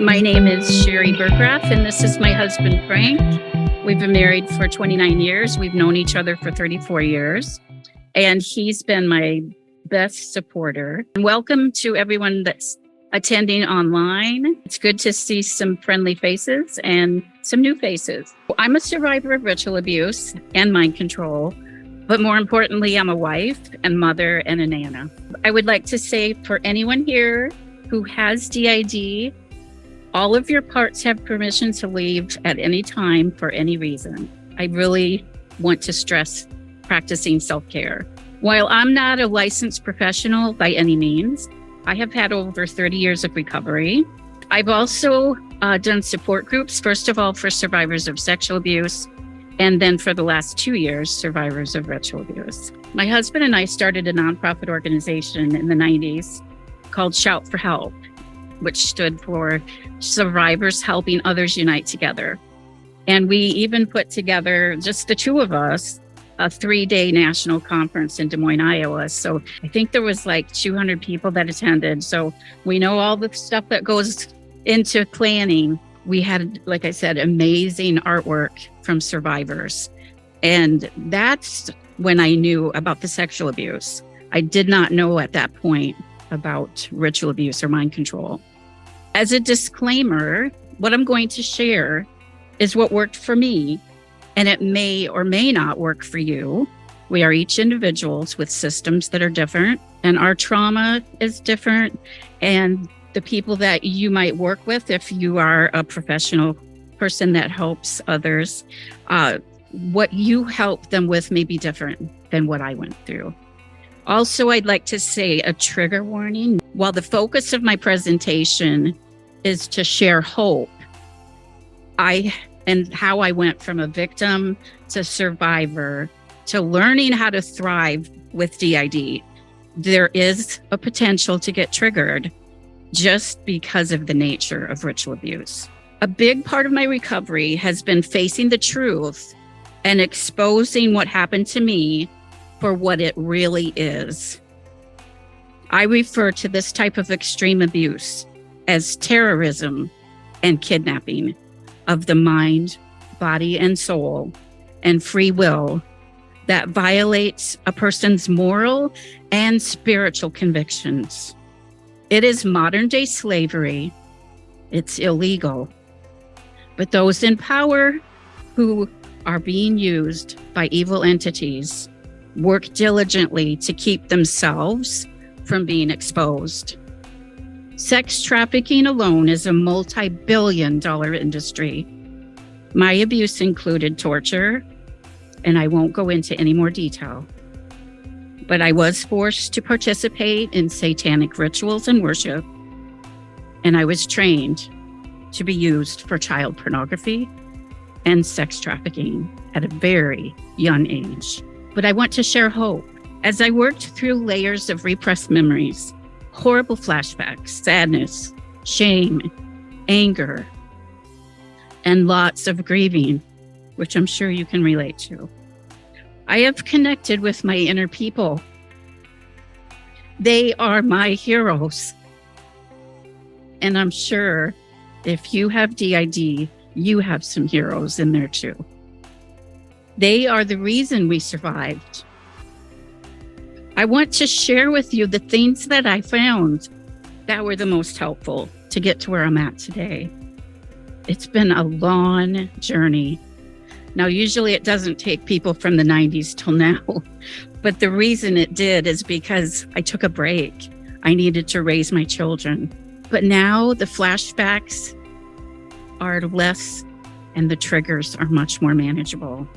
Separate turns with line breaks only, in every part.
My name is Sharri Burggraaf, and this is my husband, Frank. We've been married for 29 years. We've known each other for 34 years, and he's been my best supporter. Welcome to everyone that's attending online. It's good to see some friendly faces and some new faces. I'm a survivor of ritual abuse and mind control, but more importantly, I'm a wife and mother and a nana. I would like to say for anyone here who has DID, all of your parts have permission to leave at any time for any reason. I really want to stress practicing self-care. While I'm not a licensed professional by any means, I have had over 30 years of recovery. I've also done support groups, first of all, for survivors of sexual abuse, and then for the last 2 years, survivors of ritual abuse. My husband and I started a nonprofit organization in the 90s called Shout for Help, which stood for Survivors Helping Others Unite Together. And we even put together, just the two of us, a 3-day national conference in Des Moines, Iowa. So I think there was like 200 people that attended. So we know all the stuff that goes into planning. We had, like I said, amazing artwork from survivors. And that's when I knew about the sexual abuse. I did not know at that point about ritual abuse or mind control. As a disclaimer, what I'm going to share is what worked for me, and it may or may not work for you. We are each individuals with systems that are different, and our trauma is different. And the people that you might work with, if you are a professional person that helps others, what you help them with may be different than what I went through. Also, I'd like to say a trigger warning. While the focus of my presentation is to share hope, and how I went from a victim to survivor to learning how to thrive with DID, there is a potential to get triggered just because of the nature of ritual abuse. A big part of my recovery has been facing the truth and exposing what happened to me for what it really is. I refer to this type of extreme abuse as terrorism and kidnapping of the mind, body, and soul, and free will that violates a person's moral and spiritual convictions. It is modern-day slavery. It's illegal. But those in power who are being used by evil entities work diligently to keep themselves from being exposed. Sex trafficking alone is a multi-billion-dollar industry. My abuse included torture, and I won't go into any more detail. But I was forced to participate in satanic rituals and worship, and I was trained to be used for child pornography and sex trafficking at a very young age. But I want to share hope. As I worked through layers of repressed memories, horrible flashbacks, sadness, shame, anger, and lots of grieving, which I'm sure you can relate to, I have connected with my inner people. They are my heroes. And I'm sure if you have DID, you have some heroes in there too. They are the reason we survived. I want to share with you the things that I found that were the most helpful to get to where I'm at today. It's been a long journey. Now, usually it doesn't take people from the 90s till now, but the reason it did is because I took a break. I needed to raise my children. But now the flashbacks are less and the triggers are much more manageable.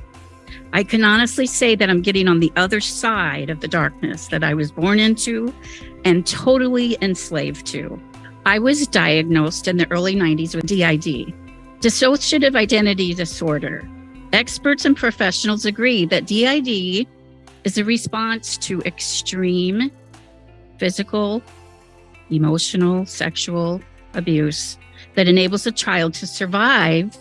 I can honestly say that I'm getting on the other side of the darkness that I was born into and totally enslaved to. I was diagnosed in the early 90s with DID, Dissociative Identity Disorder. Experts and professionals agree that DID is a response to extreme physical, emotional, sexual abuse that enables a child to survive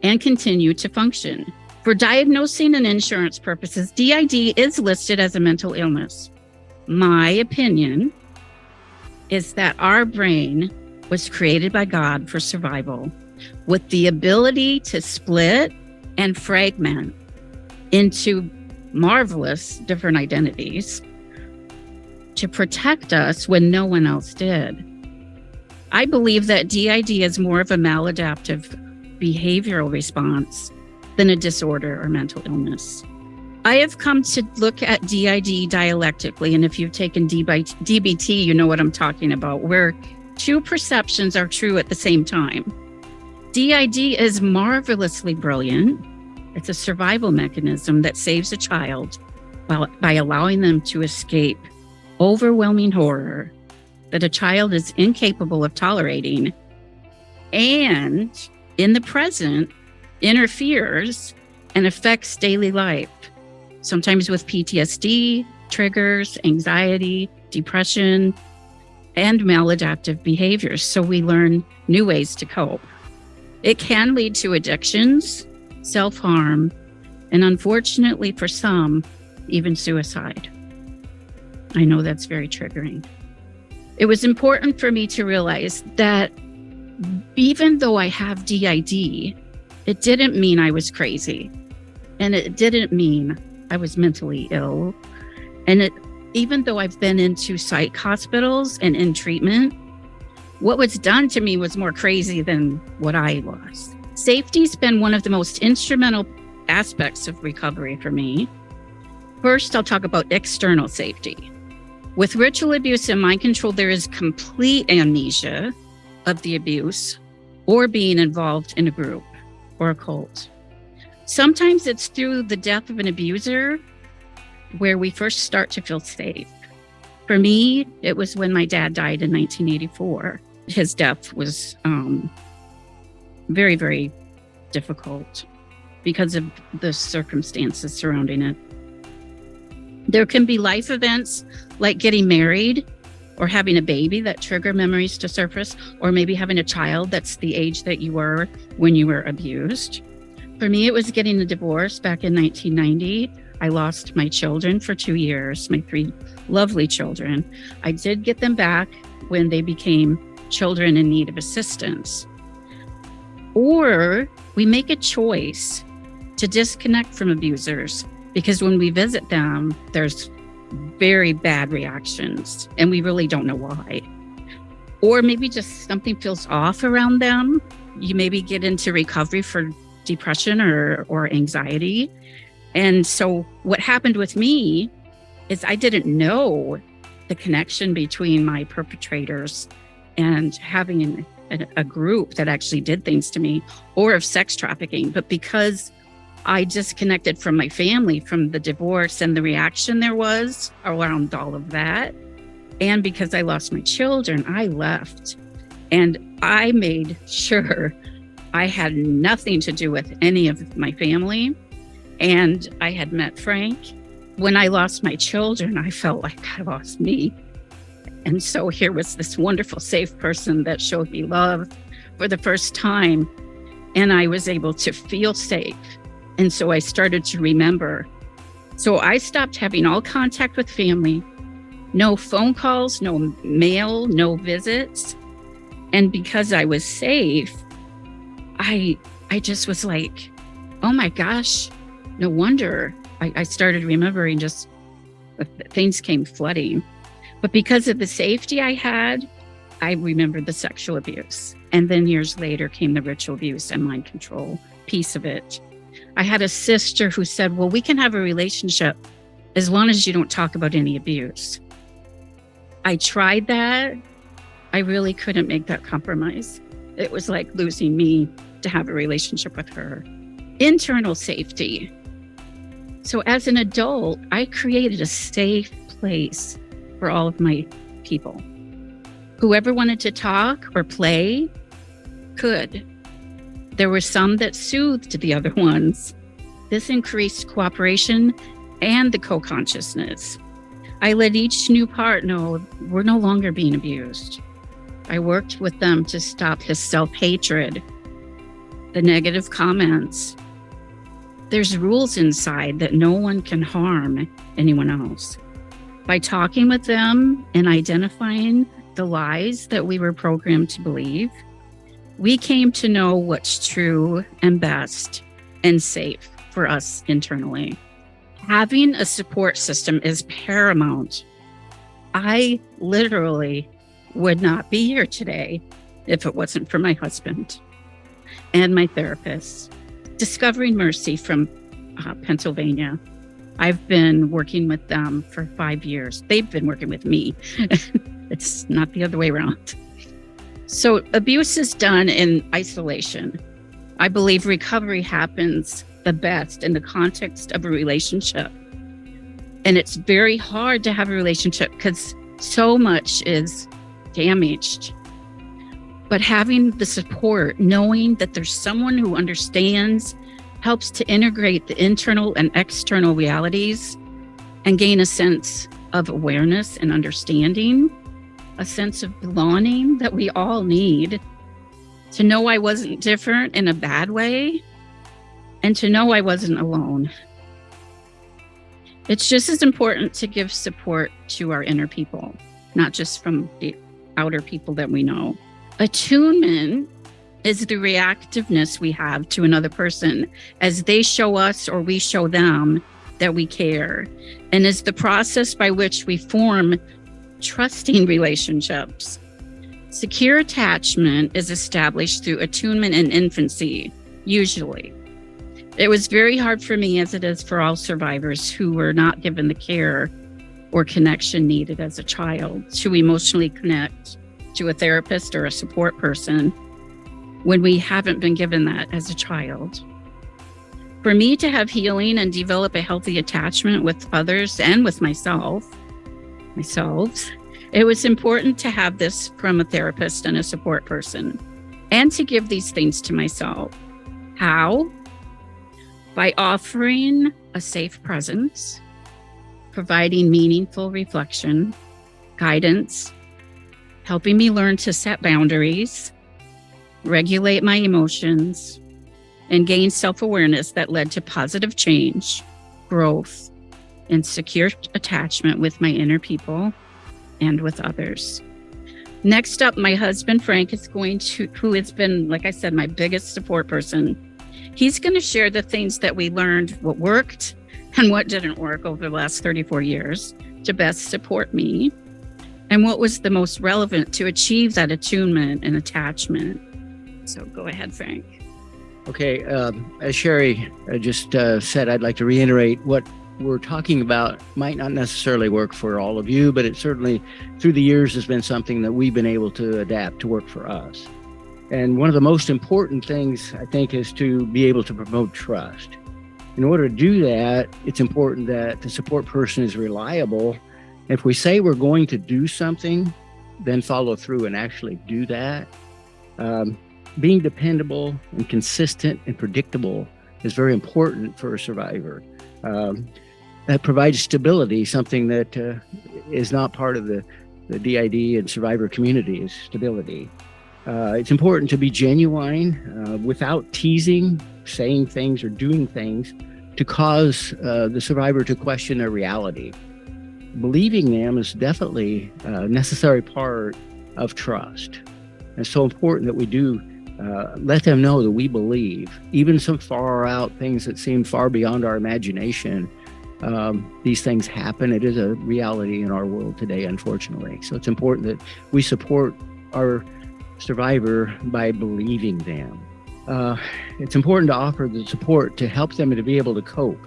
and continue to function. For diagnosing and insurance purposes, DID is listed as a mental illness. My opinion is that our brain was created by God for survival, with the ability to split and fragment into marvelous different identities to protect us when no one else did. I believe that DID is more of a maladaptive behavioral response than a disorder or mental illness. I have come to look at DID dialectically, and if you've taken DBT, you know what I'm talking about, where two perceptions are true at the same time. DID is marvelously brilliant. It's a survival mechanism that saves a child by allowing them to escape overwhelming horror that a child is incapable of tolerating, and in the present interferes and affects daily life, sometimes with PTSD, triggers, anxiety, depression, and maladaptive behaviors. So we learn new ways to cope. It can lead to addictions, self-harm, and unfortunately for some, even suicide. I know that's very triggering. It was important for me to realize that even though I have DID, it didn't mean I was crazy. And it didn't mean I was mentally ill. And even though I've been into psych hospitals and in treatment, what was done to me was more crazy than what I was. Safety's been one of the most instrumental aspects of recovery for me. First, I'll talk about external safety. With ritual abuse and mind control, there is complete amnesia of the abuse or being involved in a group or a cult. Sometimes it's through the death of an abuser where we first start to feel safe. For me, it was when my dad died in 1984. His death was very, very difficult because of the circumstances surrounding it. There can be life events like getting married or having a baby that trigger memories to surface, or maybe having a child that's the age that you were when you were abused. For me, it was getting a divorce back in 1990. I lost my children for 2 years, my 3 lovely children. I did get them back when they became children in need of assistance. Or we make a choice to disconnect from abusers because when we visit them, there's very bad reactions and we really don't know why. Or maybe just something feels off around them. You maybe get into recovery for depression or anxiety. And so what happened with me is I didn't know the connection between my perpetrators and having a group that actually did things to me, or of sex trafficking. But because I disconnected from my family, from the divorce and the reaction there was around all of that, and because I lost my children, I left. And I made sure I had nothing to do with any of my family. And I had met Frank. When I lost my children, I felt like I lost me. And so here was this wonderful, safe person that showed me love for the first time. And I was able to feel safe. And so I started to remember. So I stopped having all contact with family, no phone calls, no mail, no visits. And because I was safe, I just was like, oh my gosh, no wonder. I started remembering, just things came flooding. But because of the safety I had, I remembered the sexual abuse. And then years later came the ritual abuse and mind control piece of it. I had a sister who said, well, we can have a relationship as long as you don't talk about any abuse. I tried that. I really couldn't make that compromise. It was like losing me to have a relationship with her. Internal safety. So as an adult, I created a safe place for all of my people. Whoever wanted to talk or play could. There were some that soothed the other ones. This increased cooperation and the co-consciousness. I let each new part know we're no longer being abused. I worked with them to stop his self-hatred, the negative comments. There's rules inside that no one can harm anyone else. By talking with them and identifying the lies that we were programmed to believe, we came to know what's true and best and safe for us internally. Having a support system is paramount. I literally would not be here today if it wasn't for my husband and my therapist. Discovering Mercy from Pennsylvania. I've been working with them for 5 years. They've been working with me. It's not the other way around. So abuse is done in isolation. I believe recovery happens the best in the context of a relationship. And it's very hard to have a relationship because so much is damaged. But having the support, knowing that there's someone who understands, helps to integrate the internal and external realities and gain a sense of awareness and understanding, a sense of belonging that we all need, to know I wasn't different in a bad way, and to know I wasn't alone. It's just as important to give support to our inner people, not just from the outer people that we know. Attunement is the reactiveness we have to another person as they show us or we show them that we care, and is the process by which we form trusting relationships. Secure attachment is established through attunement in infancy, usually. It was very hard for me, as it is for all survivors who were not given the care or connection needed as a child, to emotionally connect to a therapist or a support person when we haven't been given that as a child. For me to have healing and develop a healthy attachment with others and with myself, it was important to have this from a therapist and a support person, and to give these things to myself. How? By offering a safe presence, providing meaningful reflection, guidance, helping me learn to set boundaries, regulate my emotions, and gain self-awareness that led to positive change, growth, and secure attachment with my inner people and with others. Next up, my husband, Frank, who has been, like I said, my biggest support person. He's going to share the things that we learned, what worked and what didn't work over the last 34 years to best support me, and what was the most relevant to achieve that attunement and attachment. So go ahead, Frank.
Okay, as Sharri just said, I'd like to reiterate what we're talking about might not necessarily work for all of you, but it certainly, through the years, has been something that we've been able to adapt to work for us. And one of the most important things, I think, is to be able to promote trust. In order to do that, it's important that the support person is reliable. If we say we're going to do something, then follow through and actually do that. Being dependable and consistent and predictable is very important for a survivor. That provides stability, something that is not part of the DID and survivor community is stability. It's important to be genuine without teasing, saying things or doing things to cause the survivor to question their reality. Believing them is definitely a necessary part of trust. It's so important that we do let them know that we believe, even some far out things that seem far beyond our imagination. These things happen. It is a reality in our world today, unfortunately. So it's important that we support our survivor by believing them. It's important to offer the support to help them to be able to cope,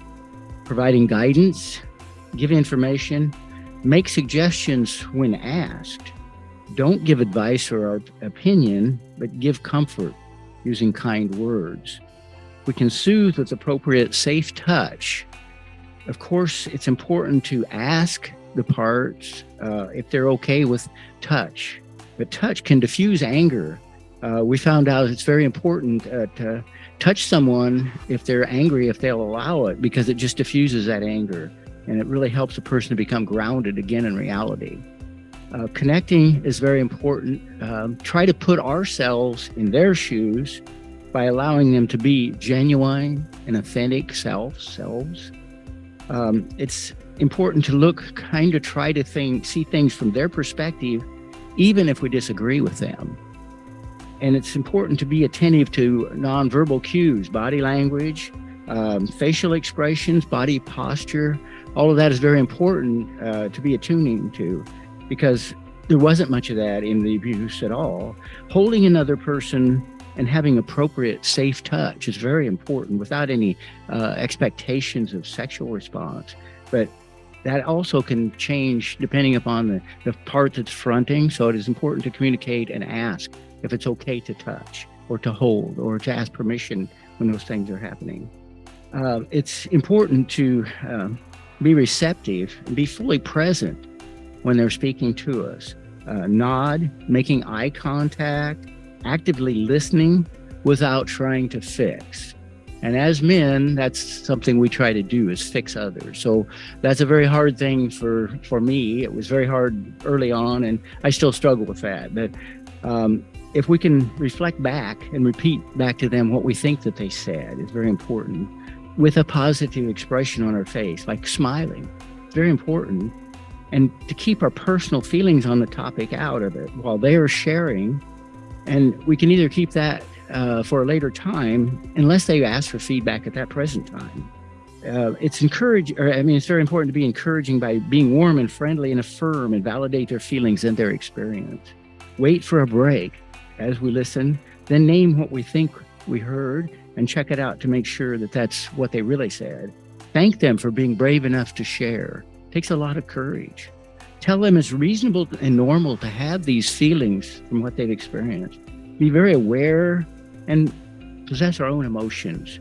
providing guidance, give information, make suggestions when asked. Don't give advice or opinion, but give comfort using kind words. We can soothe with appropriate safe touch. Of course, it's important to ask the parts if they're okay with touch, but touch can diffuse anger. We found out it's very important to touch someone if they're angry, if they'll allow it, because it just diffuses that anger, and it really helps a person to become grounded again in reality. Connecting is very important. Try to put ourselves in their shoes by allowing them to be genuine and authentic selves. It's important to try to see things from their perspective, even if we disagree with them. And it's important to be attentive to nonverbal cues, body language, facial expressions, body posture. All of that is very important to be attuning to, because there wasn't much of that in the abuse at all. Holding another person and having appropriate safe touch is very important without any expectations of sexual response. But that also can change depending upon the part that's fronting. So it is important to communicate and ask if it's okay to touch or to hold or to ask permission when those things are happening. It's important to be receptive and be fully present when they're speaking to us. Nod, making eye contact, actively listening without trying to fix. And as men, that's something we try to do, is fix others. So that's a very hard thing for me. It was very hard early on, and I still struggle with that. But if we can reflect back and repeat back to them what we think that they said is very important, with a positive expression on our face, like smiling. It's very important. And to keep our personal feelings on the topic out of it while they are sharing. And we can either keep that for a later time, unless they ask for feedback at that present time. It's very important to be encouraging by being warm and friendly and affirm and validate their feelings and their experience. Wait for a break as we listen, then name what we think we heard and check it out to make sure that that's what they really said. Thank them for being brave enough to share. It takes a lot of courage. Tell them it's reasonable and normal to have these feelings from what they've experienced. Be very aware and possess our own emotions.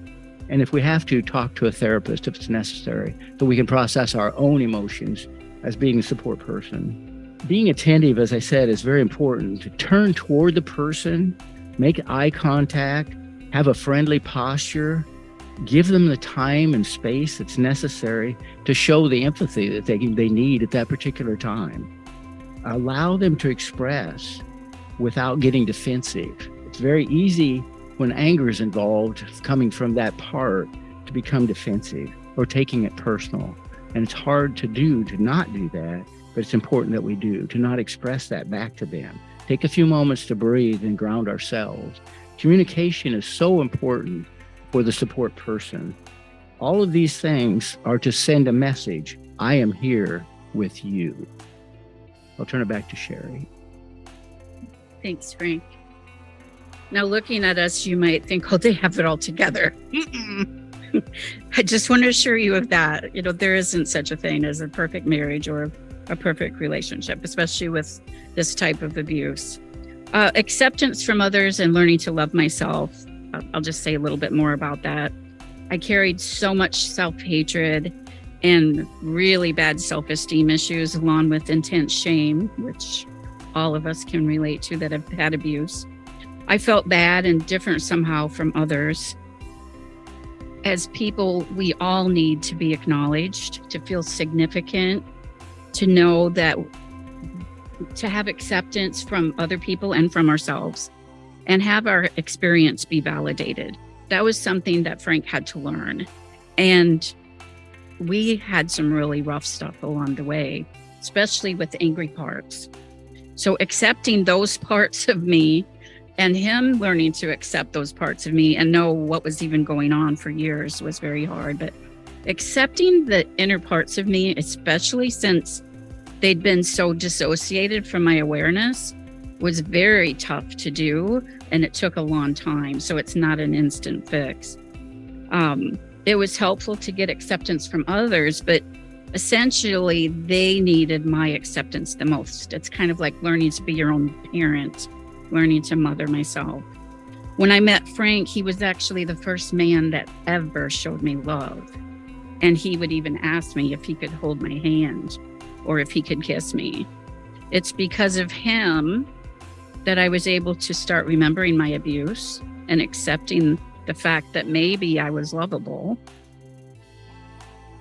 And if we have to, talk to a therapist if it's necessary, so we can process our own emotions as being a support person. Being attentive, as I said, is very important. To turn toward the person, make eye contact, have a friendly posture, give them the time and space that's necessary to show the empathy that they need at that particular time. Allow them to express without getting defensive. It's very easy when anger is involved, coming from that part, to become defensive or taking it personal. And it's hard to not do that, but it's important that we do, to not express that back to them. Take a few moments to breathe and ground ourselves. Communication is so important for the support person. All of these things are to send a message. I am here with you. I'll turn it back to Sharri.
Thanks, Frank. Now, looking at us, you might think, oh, they have it all together. I just want to assure you of that. There isn't such a thing as a perfect marriage or a perfect relationship, especially with this type of abuse. Acceptance from others and learning to love myself. I'll just say a little bit more about that. I carried so much self-hatred and really bad self-esteem issues, along with intense shame, which all of us can relate to that have had abuse. I felt bad and different somehow from others. As people, we all need to be acknowledged, to feel significant, to know that, to have acceptance from other people and from ourselves, and have our experience be validated. That was something that Frank had to learn. And we had some really rough stuff along the way, especially with angry parts. So accepting those parts of me and him learning to accept those parts of me and know what was even going on for years was very hard. But accepting the inner parts of me, especially since they'd been so dissociated from my awareness, was very tough to do, and it took a long time. So it's not an instant fix. It was helpful to get acceptance from others, but essentially they needed my acceptance the most. It's kind of like learning to be your own parent, learning to mother myself. When I met Frank, he was actually the first man that ever showed me love. And he would even ask me if he could hold my hand or if he could kiss me. It's because of him that I was able to start remembering my abuse and accepting the fact that maybe I was lovable,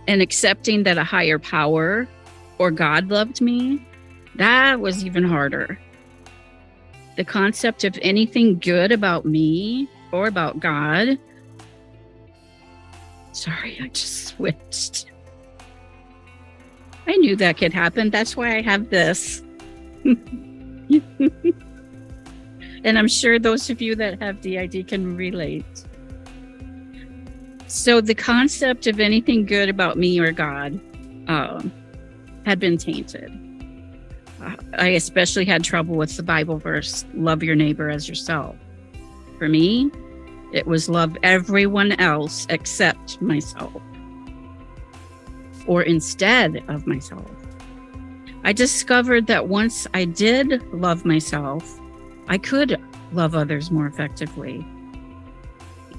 and accepting that a higher power or God loved me. That was even harder. The concept of anything good about me or about God. Sorry, I just switched. I knew that could happen. That's why I have this. And I'm sure those of you that have DID can relate. So the concept of anything good about me or God had been tainted. I especially had trouble with the Bible verse, love your neighbor as yourself. For me, it was love everyone else except myself, or instead of myself. I discovered that once I did love myself, I could love others more effectively.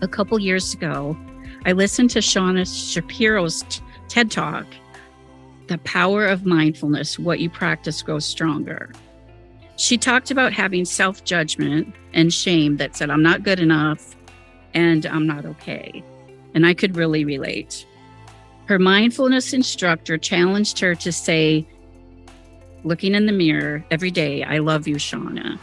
A couple years ago, I listened to Shauna Shapiro's TED Talk, The Power of Mindfulness, What You Practice Grows Stronger. She talked about having self-judgment and shame that said, I'm not good enough and I'm not okay. And I could really relate. Her mindfulness instructor challenged her to say, looking in the mirror every day, I love you, Shauna.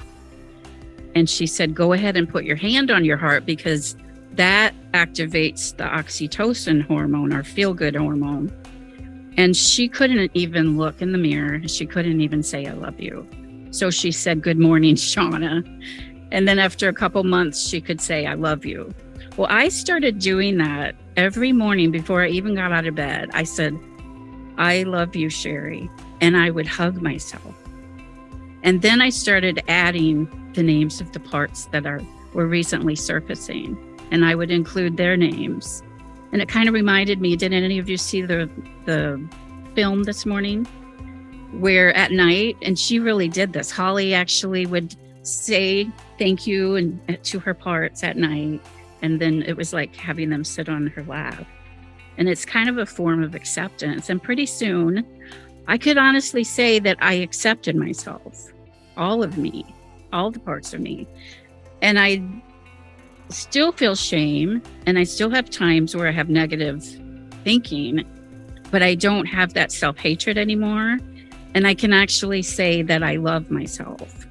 And she said, go ahead and put your hand on your heart because that activates the oxytocin hormone, our feel-good hormone. And she couldn't even look in the mirror. She couldn't even say, I love you. So she said, good morning, Shauna. And then after a couple months, she could say, I love you. Well, I started doing that every morning before I even got out of bed. I said, I love you, Sharri. And I would hug myself. And then I started adding the names of the parts that were recently surfacing. And I would include their names. And it kind of reminded me, did any of you see the film this morning? Where at night, and she really did this, Holly actually would say thank you and to her parts at night. And then it was like having them sit on her lap. And it's kind of a form of acceptance. And pretty soon, I could honestly say that I accepted myself, all of me, all the parts of me. And I still feel shame, and I still have times where I have negative thinking, but I don't have that self-hatred anymore. And I can actually say that I love myself.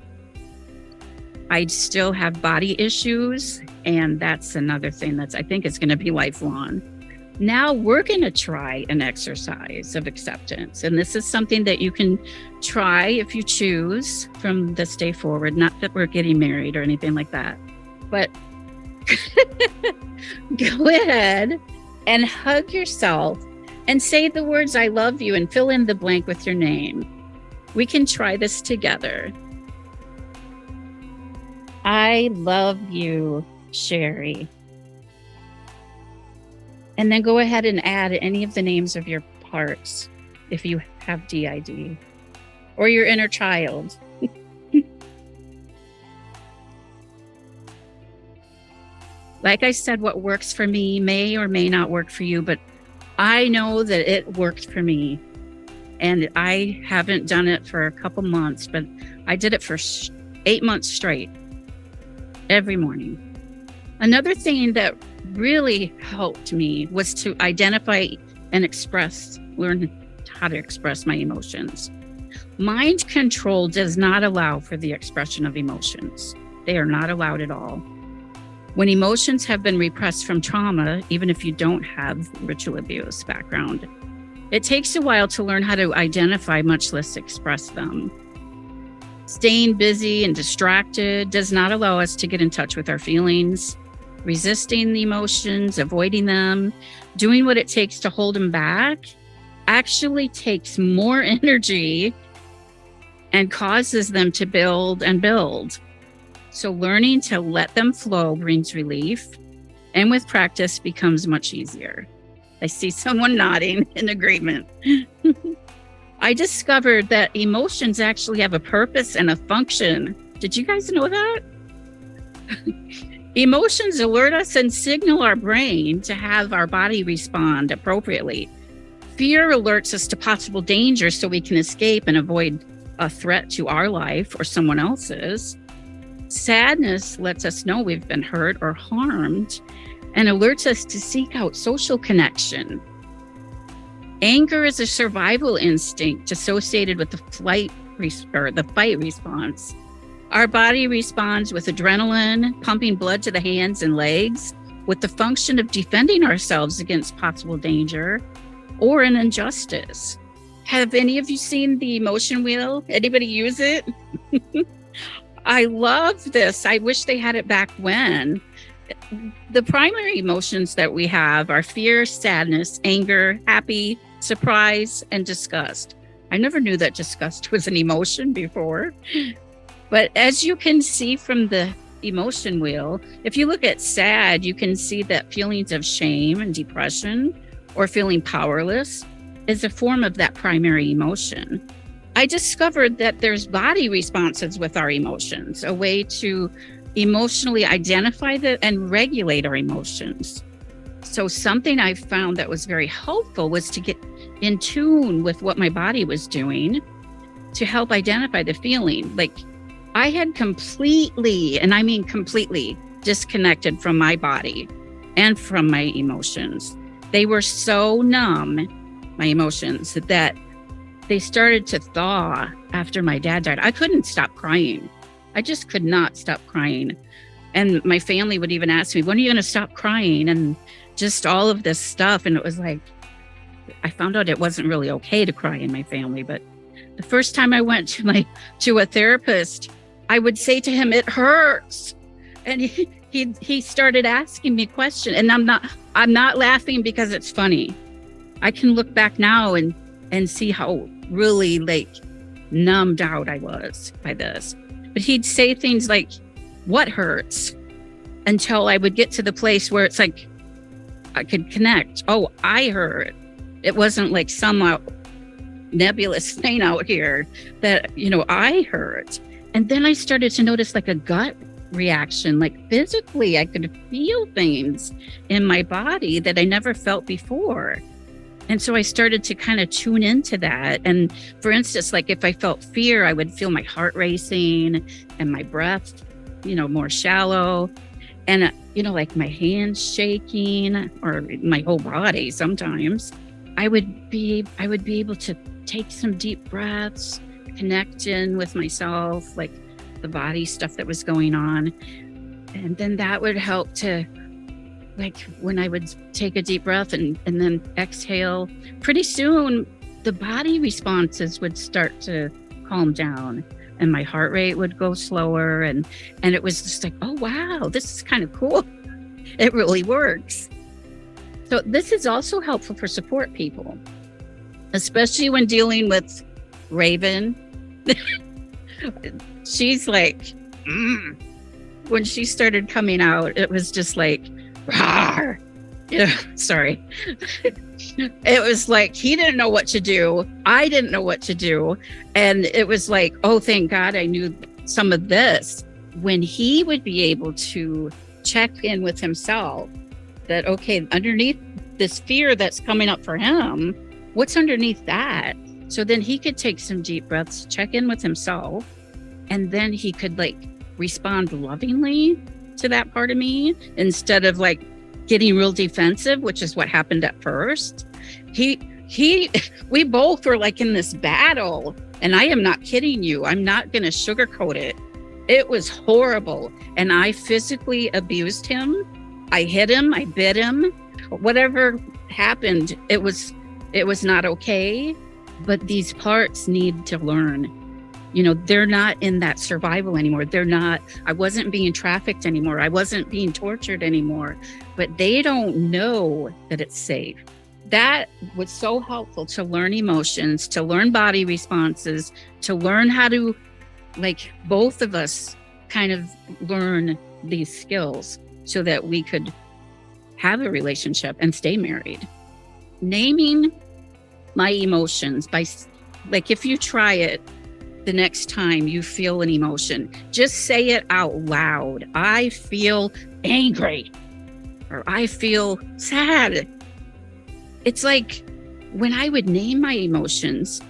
I still have body issues, and that's another thing that's, I think it's going to be lifelong. Now we're going to try an exercise of acceptance. And this is something that you can try if you choose from this day forward. Not that we're getting married or anything like that, but go ahead and hug yourself and say the words, I love you, and fill in the blank with your name. We can try this together. I love you, Sharri. And then go ahead and add any of the names of your parts if you have DID or your inner child. Like I said, what works for me may or may not work for you, but I know that it worked for me. And I haven't done it for a couple months, but I did it for 8 months straight, every morning. Another thing that really helped me was to identify and learn how to express my emotions. Mind control does not allow for the expression of emotions. They are not allowed at all. When emotions have been repressed from trauma, even if you don't have ritual abuse background, it takes a while to learn how to identify, much less express them. Staying busy and distracted does not allow us to get in touch with our feelings. Resisting the emotions, avoiding them, doing what it takes to hold them back actually takes more energy and causes them to build and build. So learning to let them flow brings relief, and with practice becomes much easier. I see someone nodding in agreement. I discovered that emotions actually have a purpose and a function. Did you guys know that? Emotions alert us and signal our brain to have our body respond appropriately. Fear alerts us to possible danger so we can escape and avoid a threat to our life or someone else's. Sadness lets us know we've been hurt or harmed and alerts us to seek out social connection. Anger is a survival instinct associated with the fight response. Our body responds with adrenaline, pumping blood to the hands and legs, with the function of defending ourselves against possible danger or an injustice. Have any of you seen the emotion wheel? Anybody use it? I love this. I wish they had it back when. The primary emotions that we have are fear, sadness, anger, happy, surprise, and disgust. I never knew that disgust was an emotion before. But as you can see from the emotion wheel, if you look at sad, you can see that feelings of shame and depression or feeling powerless is a form of that primary emotion. I discovered that there's body responses with our emotions, a way to emotionally identify that and regulate our emotions. So something I found that was very helpful was to get in tune with what my body was doing to help identify the feeling. Like I had completely, and I mean completely, disconnected from my body and from my emotions. They were so numb, my emotions, that they started to thaw after my dad died. I couldn't stop crying. I just could not stop crying. And my family would even ask me, when are you going to stop crying? And just all of this stuff. And it was like, I found out it wasn't really okay to cry in my family. But the first time I went to a therapist, I would say to him, it hurts. And he started asking me questions. And I'm not laughing because it's funny. I can look back now and see how really like numbed out I was by this. But he'd say things like, what hurts? Until I would get to the place where it's like, I could connect. Oh, I hurt. It wasn't like some nebulous thing out here that, I hurt. And then I started to notice like a gut reaction, like physically, I could feel things in my body that I never felt before. And so I started to kind of tune into that. And for instance, like if I felt fear, I would feel my heart racing and my breath, more shallow. And, like my hands shaking or my whole body sometimes. I would be able to take some deep breaths, connect in with myself, like the body stuff that was going on. And then that would help to, like when I would take a deep breath and then exhale, pretty soon the body responses would start to calm down and my heart rate would go slower. And it was just like, oh, wow, this is kind of cool. It really works. So this is also helpful for support people, especially when dealing with Raven. She's like, when she started coming out, it was just like, rawr. Sorry. It was like, he didn't know what to do. I didn't know what to do. And it was like, oh, thank God I knew some of this. When he would be able to check in with himself that, okay, underneath this fear that's coming up for him, what's underneath that? So then he could take some deep breaths, check in with himself, and then he could like respond lovingly to that part of me instead of like getting real defensive, which is what happened at first. We both were like in this battle, and I am not kidding you. I'm not going to sugarcoat it. It was horrible. And I physically abused him. I hit him. I bit him. Whatever happened, it was not okay. But these parts need to learn. They're not in that survival anymore. I wasn't being trafficked anymore. I wasn't being tortured anymore. But they don't know that it's safe. That was so helpful to learn emotions, to learn body responses, to learn how to, like, both of us kind of learn these skills so that we could have a relationship and stay married. Naming my emotions like if you try it, the next time you feel an emotion, just say it out loud. I feel angry, or I feel sad. It's like when I would name my emotions,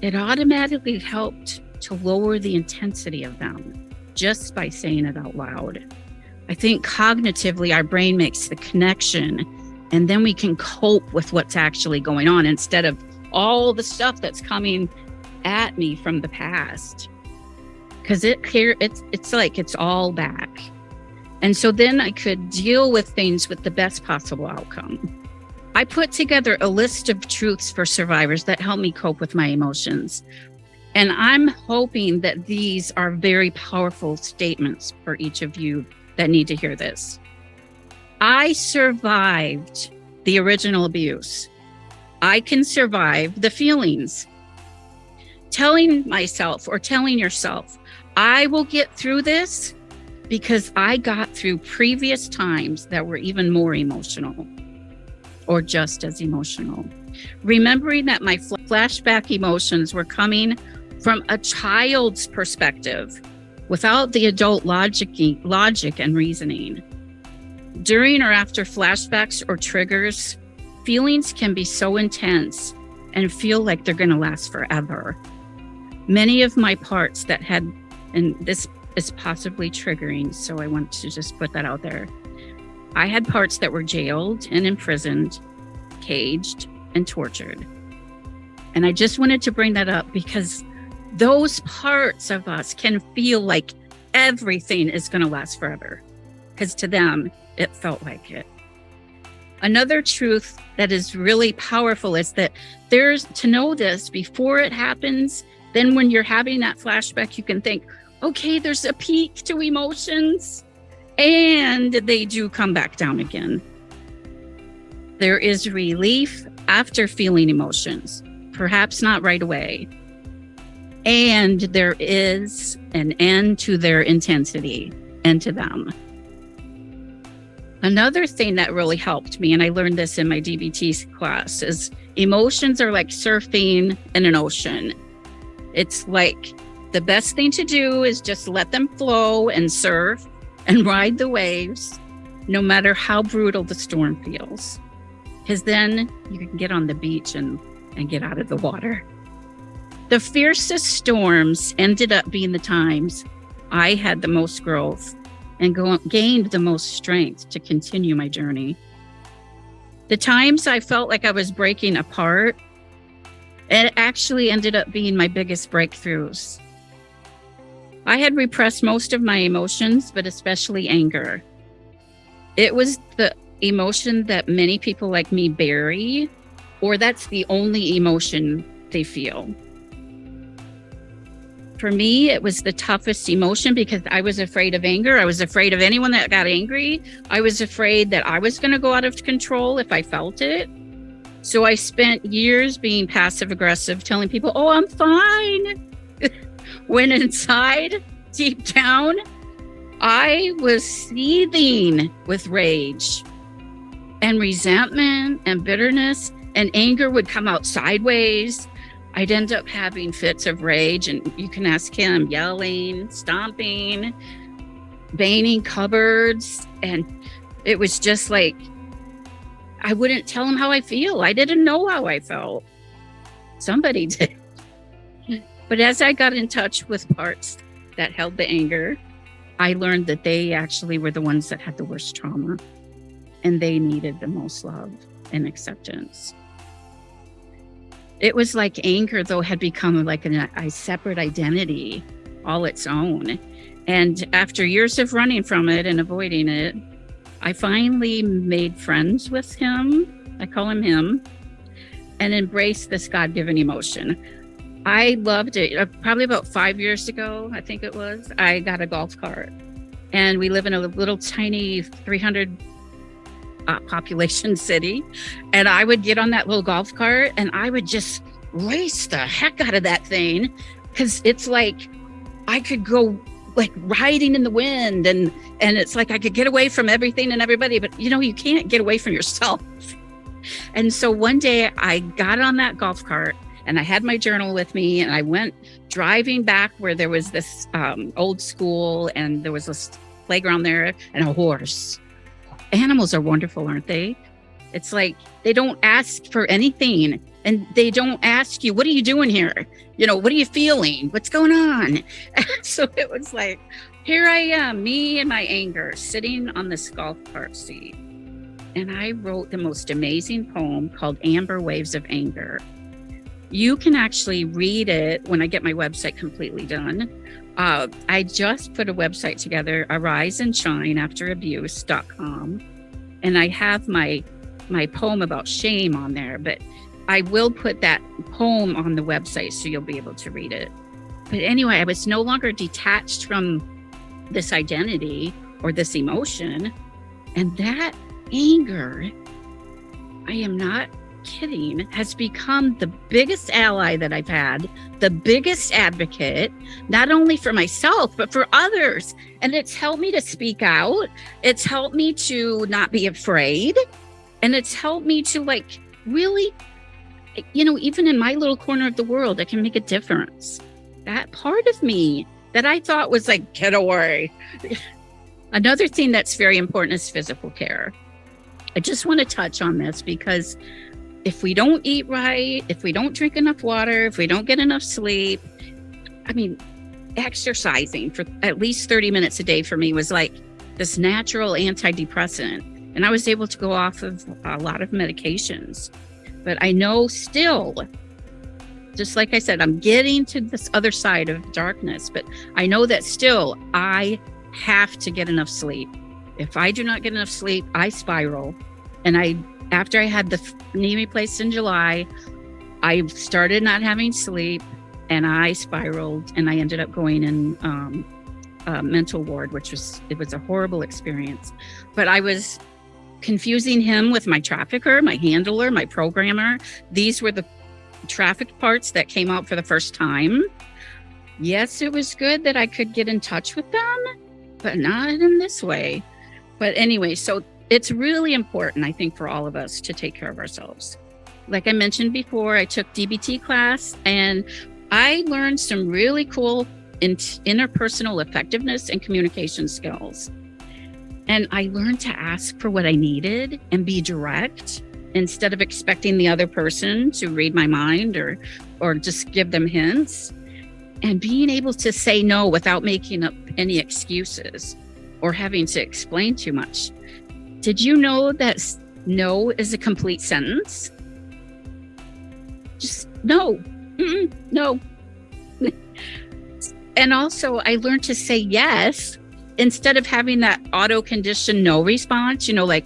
it automatically helped to lower the intensity of them just by saying it out loud. I think cognitively, our brain makes the connection, and then we can cope with what's actually going on instead of all the stuff that's coming at me from the past, because it's like it's all back. And so then I could deal with things with the best possible outcome. I put together a list of truths for survivors that help me cope with my emotions. And I'm hoping that these are very powerful statements for each of you that need to hear this. I survived the original abuse. I can survive the feelings. Telling myself or telling yourself, I will get through this because I got through previous times that were even more emotional or just as emotional. Remembering that my flashback emotions were coming from a child's perspective without the adult logic and reasoning. During or after flashbacks or triggers, feelings can be so intense and feel like they're going to last forever. Many of my parts that had, and this is possibly triggering, so I want to just put that out there. I had parts that were jailed and imprisoned, caged, and tortured. And I just wanted to bring that up because those parts of us can feel like everything is going to last forever, because to them, it felt like it. Another truth that is really powerful is that there's to know this before it happens. Then when you're having that flashback, you can think, okay, there's a peak to emotions, and they do come back down again. There is relief after feeling emotions, perhaps not right away. And there is an end to their intensity and to them. Another thing that really helped me, and I learned this in my DBT class, is emotions are like surfing in an ocean. It's like the best thing to do is just let them flow and surf and ride the waves, no matter how brutal the storm feels. Because then you can get on the beach and get out of the water. The fiercest storms ended up being the times I had the most growth and gained the most strength to continue my journey. The times I felt like I was breaking apart, it actually ended up being my biggest breakthroughs. I had repressed most of my emotions, but especially anger. It was the emotion that many people like me bury, or that's the only emotion they feel. For me, it was the toughest emotion because I was afraid of anger. I was afraid of anyone that got angry. I was afraid that I was going to go out of control if I felt it. So I spent years being passive aggressive, telling people, oh, I'm fine. When inside, deep down, I was seething with rage and resentment and bitterness, and anger would come out sideways. I'd end up having fits of rage, and you can ask him, yelling, stomping, banging cupboards. And it was just like, I wouldn't tell him how I feel. I didn't know how I felt. Somebody did. But as I got in touch with parts that held the anger, I learned that they actually were the ones that had the worst trauma, and they needed the most love and acceptance. It was like anger, though, had become like a separate identity, all its own. And after years of running from it and avoiding it, I finally made friends with him. I call him him, and embraced this God-given emotion. I loved it. Probably about 5 years ago, I think it was, I got a golf cart. And we live in a little tiny 300 population city. And I would get on that little golf cart and I would just race the heck out of that thing, because it's like I could go like riding in the wind, and it's like I could get away from everything and everybody, but you can't get away from yourself. And so one day I got on that golf cart and I had my journal with me, and I went driving back where there was this old school, and there was this playground there and a horse. Animals are wonderful, aren't they? It's like they don't ask for anything, and they don't ask you, what are you doing here? What are you feeling? What's going on? So it was like, here I am, me and my anger, sitting on this golf cart seat. And I wrote the most amazing poem called Amber Waves of Anger. You can actually read it when I get my website completely done. I just put a website together, ariseandshine after abuse.com. And I have my my poem about shame on there, but I will put that poem on the website so you'll be able to read it. But anyway, I was no longer detached from this identity or this emotion. And that anger, I am not kidding, has become the biggest ally that I've had, the biggest advocate, not only for myself, but for others. And it's helped me to speak out. It's helped me to not be afraid. And it's helped me to like really, even in my little corner of the world, I can make a difference. That part of me that I thought was like, get away. Another thing that's very important is physical care. I just want to touch on this because if we don't eat right, if we don't drink enough water, if we don't get enough sleep, exercising for at least 30 minutes a day for me was like this natural antidepressant. And I was able to go off of a lot of medications. But I know still, just like I said, I'm getting to this other side of darkness, but I know that still I have to get enough sleep. If I do not get enough sleep, I spiral. And after I had the knee replaced in July, I started not having sleep and I spiraled and I ended up going in mental ward, it was a horrible experience. But I was confusing him with my trafficker, my handler, my programmer. These were the traffic parts that came out for the first time. Yes, it was good that I could get in touch with them, but not in this way. But anyway, so it's really important, I think, for all of us to take care of ourselves. Like I mentioned before, I took DBT class and I learned some really cool interpersonal effectiveness and communication skills. And I learned to ask for what I needed and be direct instead of expecting the other person to read my mind or just give them hints. And being able to say no without making up any excuses or having to explain too much. Did you know that no is a complete sentence? Just no. No. And also, I learned to say yes instead of having that auto-conditioned no response. Like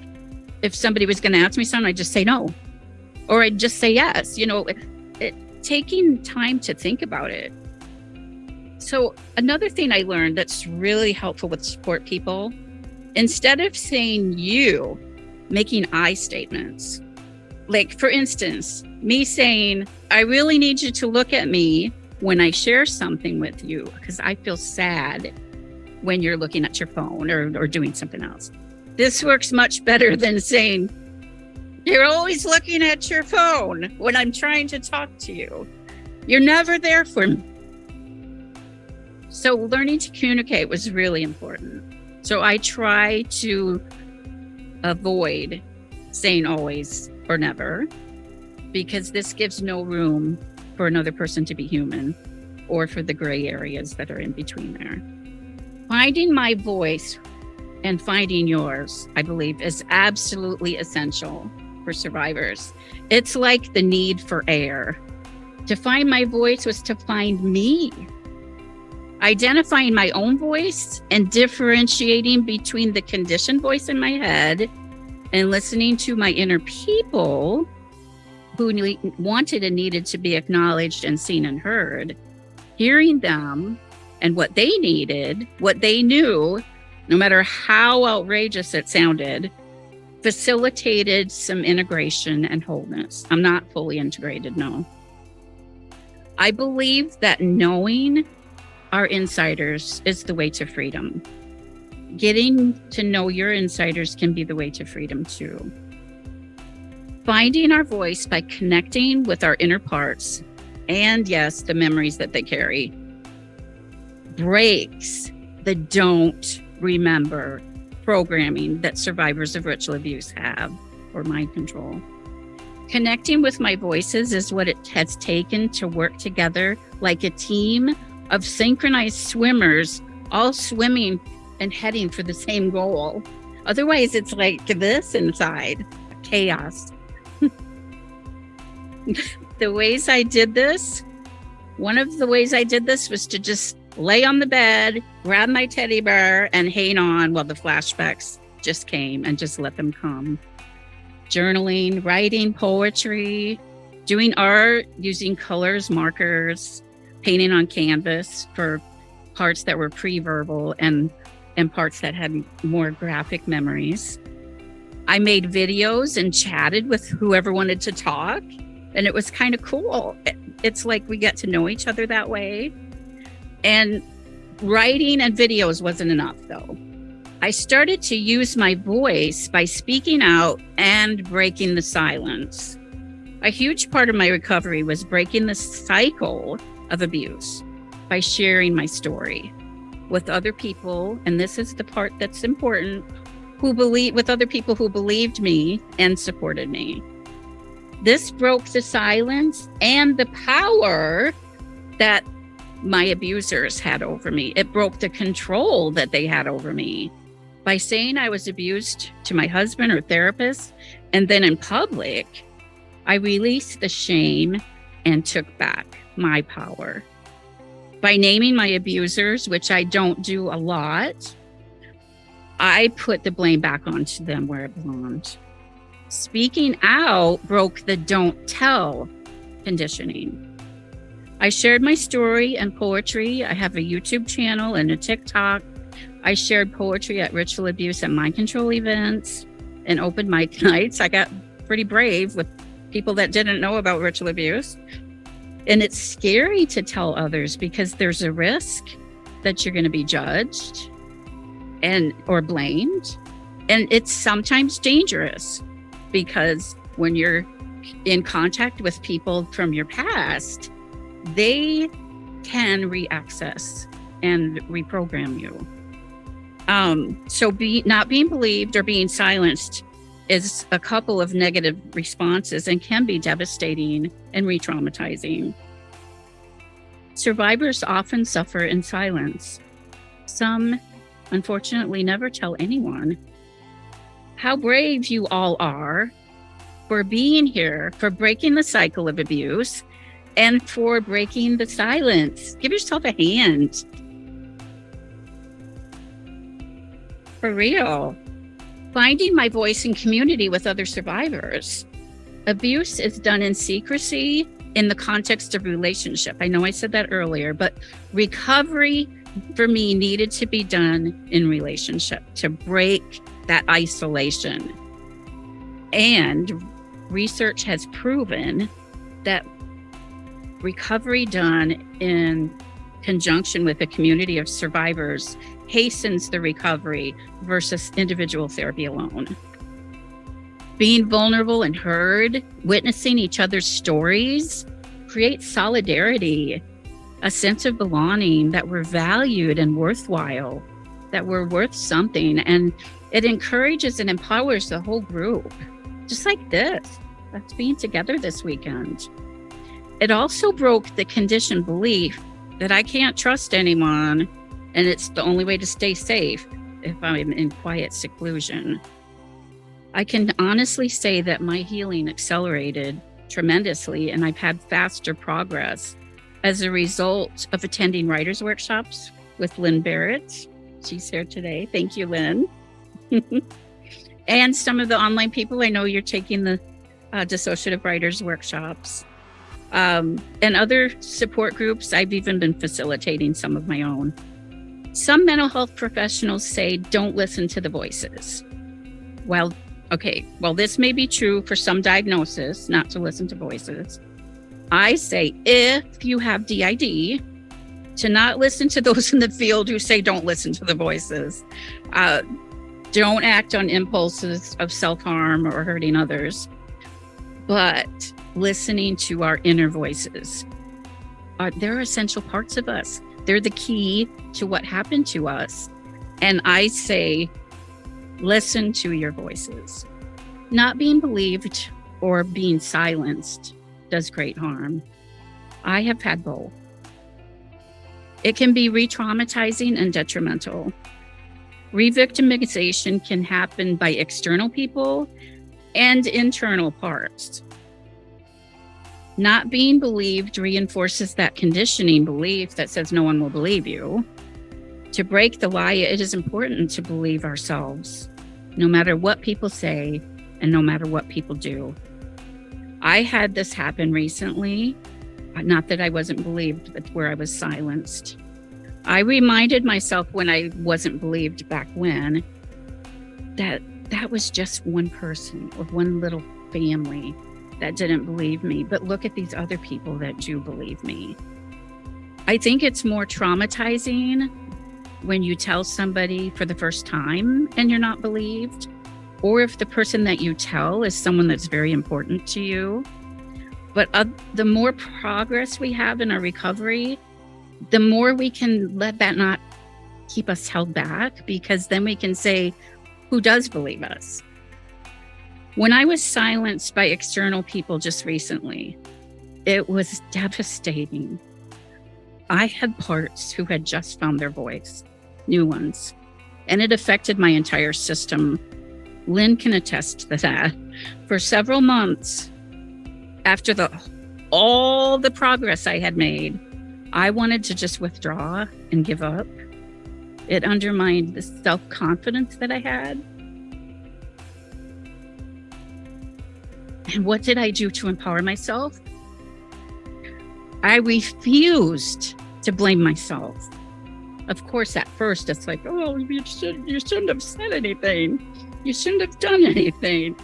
if somebody was going to ask me something, I'd just say no. Or I'd just say yes. Taking time to think about it. So another thing I learned that's really helpful with support people, instead of saying you, making I statements. Like, for instance, me saying, I really need you to look at me when I share something with you because I feel sad when you're looking at your phone or doing something else. This works much better than saying, you're always looking at your phone when I'm trying to talk to you. You're never there for me. So learning to communicate was really important. So I try to avoid saying always or never, because this gives no room for another person to be human or for the gray areas that are in between there. Finding my voice and finding yours, I believe, is absolutely essential for survivors. It's like the need for air. To find my voice was to find me. Identifying my own voice and differentiating between the conditioned voice in my head and listening to my inner people who wanted and needed to be acknowledged and seen and heard, hearing them and what they needed, what they knew, no matter how outrageous it sounded, facilitated some integration and wholeness. I'm not fully integrated, no. I believe that knowing our insiders is the way to freedom. Getting to know your insiders can be the way to freedom too. Finding our voice by connecting with our inner parts and, yes, the memories that they carry breaks the don't remember programming that survivors of ritual abuse have, or mind control. Connecting with my voices is what it has taken to work together like a team of synchronized swimmers, all swimming and heading for the same goal. Otherwise, it's like this inside, chaos. The ways I did this, one of the ways I did this was to just lay on the bed, grab my teddy bear, and hang on while the flashbacks just came and just let them come. journaling, writing, poetry, doing art, using colors, markers, painting on canvas for parts that were pre-verbal and parts that had more graphic memories. I made videos and chatted with whoever wanted to talk, and it was kind of cool. It's like we get to know each other that way. And writing and videos wasn't enough, though. I started to use my voice by speaking out and breaking the silence. A huge part of my recovery was breaking the cycle of abuse by sharing my story with other people. And this is the part that's important, with other people who believed me and supported me. This broke the silence and the power that my abusers had over me. It broke the control that they had over me. By saying I was abused to my husband or therapist, and then in public, I released the shame and took back my power. By naming my abusers, which I don't do a lot, I put the blame back onto them where it belonged. Speaking out broke the don't tell conditioning. I shared my story and poetry. I have a YouTube channel and a TikTok. I shared poetry at ritual abuse and mind control events and open mic nights. I got pretty brave with people that didn't know about ritual abuse. And it's scary to tell others because there's a risk that you're going to be judged or blamed. And it's sometimes dangerous because when you're in contact with people from your past, they can re-access and reprogram you. So not being believed or being silenced is a couple of negative responses and can be devastating and re-traumatizing. Survivors often suffer in silence. Some, unfortunately, never tell anyone. How brave you all are for being here, for breaking the cycle of abuse, and for breaking the silence. Give yourself a hand. For real. Finding my voice in community with other survivors. Abuse is done in secrecy in the context of relationship. I know I said that earlier, but recovery for me needed to be done in relationship to break that isolation. And research has proven that recovery done in conjunction with a community of survivors hastens the recovery versus individual therapy alone. Being vulnerable and heard, witnessing each other's stories, creates solidarity, a sense of belonging that we're valued and worthwhile, that we're worth something. And it encourages and empowers the whole group, just like this. That's being together this weekend. It also broke the conditioned belief that I can't trust anyone, and it's the only way to stay safe if I'm in quiet seclusion. I can honestly say that my healing accelerated tremendously, and I've had faster progress as a result of attending writers' workshops with Lynn Barrett. She's here today. Thank you, Lynn. And some of the online people, I know you're taking the dissociative writers' workshops. And other support groups, I've even been facilitating some of my own. Some mental health professionals say don't listen to the voices. Well, this may be true for some diagnosis, not to listen to voices. I say if you have DID, to not listen to those in the field who say don't listen to the voices. Don't act on impulses of self-harm or hurting others, but listening to our inner voices. They're essential parts of us. They're the key to what happened to us. And I say, listen to your voices. Not being believed or being silenced does great harm. I have had both. It can be re-traumatizing and detrimental. Re-victimization can happen by external people and internal parts. Not being believed reinforces that conditioning belief that says no one will believe you. To break the lie, it is important to believe ourselves, no matter what people say and no matter what people do. I had this happen recently, not that I wasn't believed, but where I was silenced. I reminded myself when I wasn't believed back when that was just one person or one little family that didn't believe me. But look at these other people that do believe me. I think it's more traumatizing when you tell somebody for the first time and you're not believed, or if the person that you tell is someone that's very important to you. But the more progress we have in our recovery, the more we can let that not keep us held back, because then we can say, who does believe us? When I was silenced by external people just recently, it was devastating. I had parts who had just found their voice, new ones, and it affected my entire system. Lynn can attest to that. For several months, after all the progress I had made, I wanted to just withdraw and give up. It undermined the self-confidence that I had. And what did I do to empower myself? I refused to blame myself. Of course, at first, it's like, oh, you shouldn't have said anything. You shouldn't have done anything.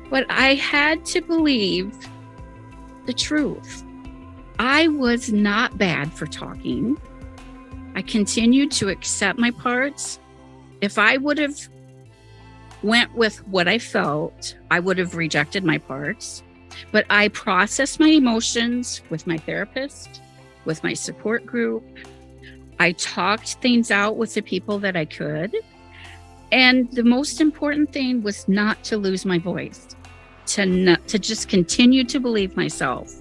But I had to believe the truth. I was not bad for talking. I continued to accept my parts. If I would have went with what I felt, I would have rejected my parts. But I processed my emotions with my therapist, with my support group. I talked things out with the people that I could. And the most important thing was not to lose my voice, to just continue to believe myself,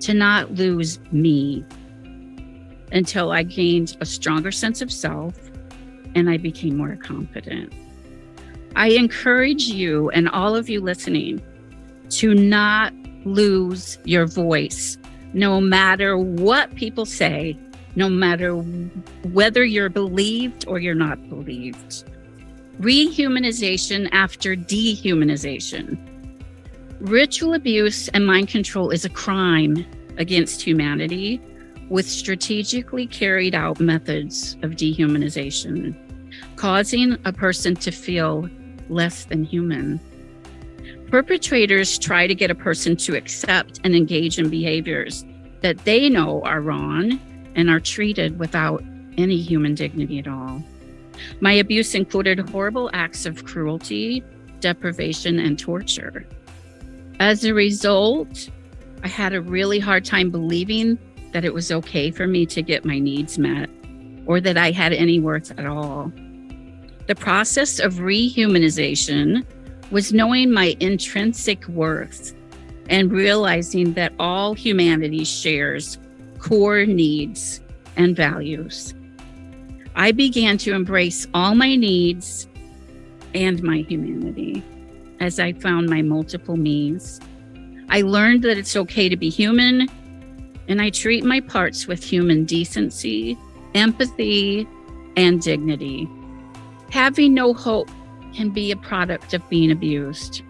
to not lose me, until I gained a stronger sense of self and I became more confident. I encourage you and all of you listening to not lose your voice, no matter what people say, no matter whether you're believed or you're not believed. Rehumanization after dehumanization. Ritual abuse and mind control is a crime against humanity, with strategically carried out methods of dehumanization, causing a person to feel less than human. Perpetrators try to get a person to accept and engage in behaviors that they know are wrong and are treated without any human dignity at all. My abuse included horrible acts of cruelty, deprivation, and torture. As a result, I had a really hard time believing that it was okay for me to get my needs met, or that I had any worth at all. The process of rehumanization was knowing my intrinsic worth and realizing that all humanity shares core needs and values. I began to embrace all my needs and my humanity as I found my multiple me's. I learned that it's okay to be human, and I treat my parts with human decency, empathy, and dignity. Having no hope can be a product of being abused.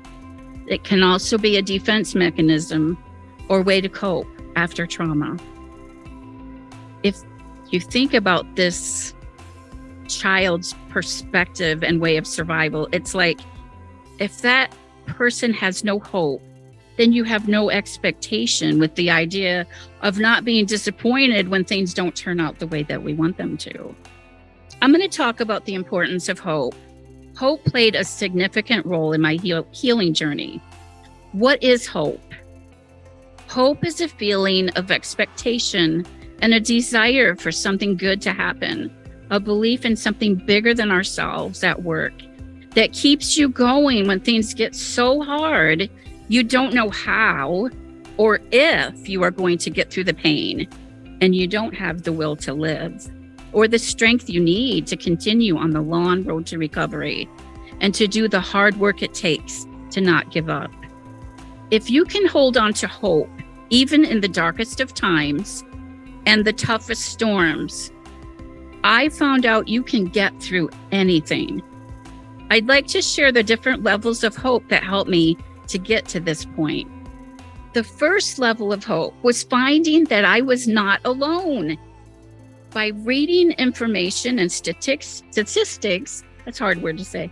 It can also be a defense mechanism or way to cope after trauma. If you think about this child's perspective and way of survival, it's like if that person has no hope, then you have no expectation, with the idea of not being disappointed when things don't turn out the way that we want them to. I'm going to talk about the importance of hope. Hope played a significant role in my healing journey. What is hope? Hope is a feeling of expectation and a desire for something good to happen, a belief in something bigger than ourselves at work that keeps you going when things get so hard you don't know how or if you are going to get through the pain, and you don't have the will to live or the strength you need to continue on the long road to recovery and to do the hard work it takes to not give up. If you can hold on to hope, even in the darkest of times and the toughest storms, I found out you can get through anything. I'd like to share the different levels of hope that helped me to get to this point. The first level of hope was finding that I was not alone. By reading information and statistics, that's a hard word to say,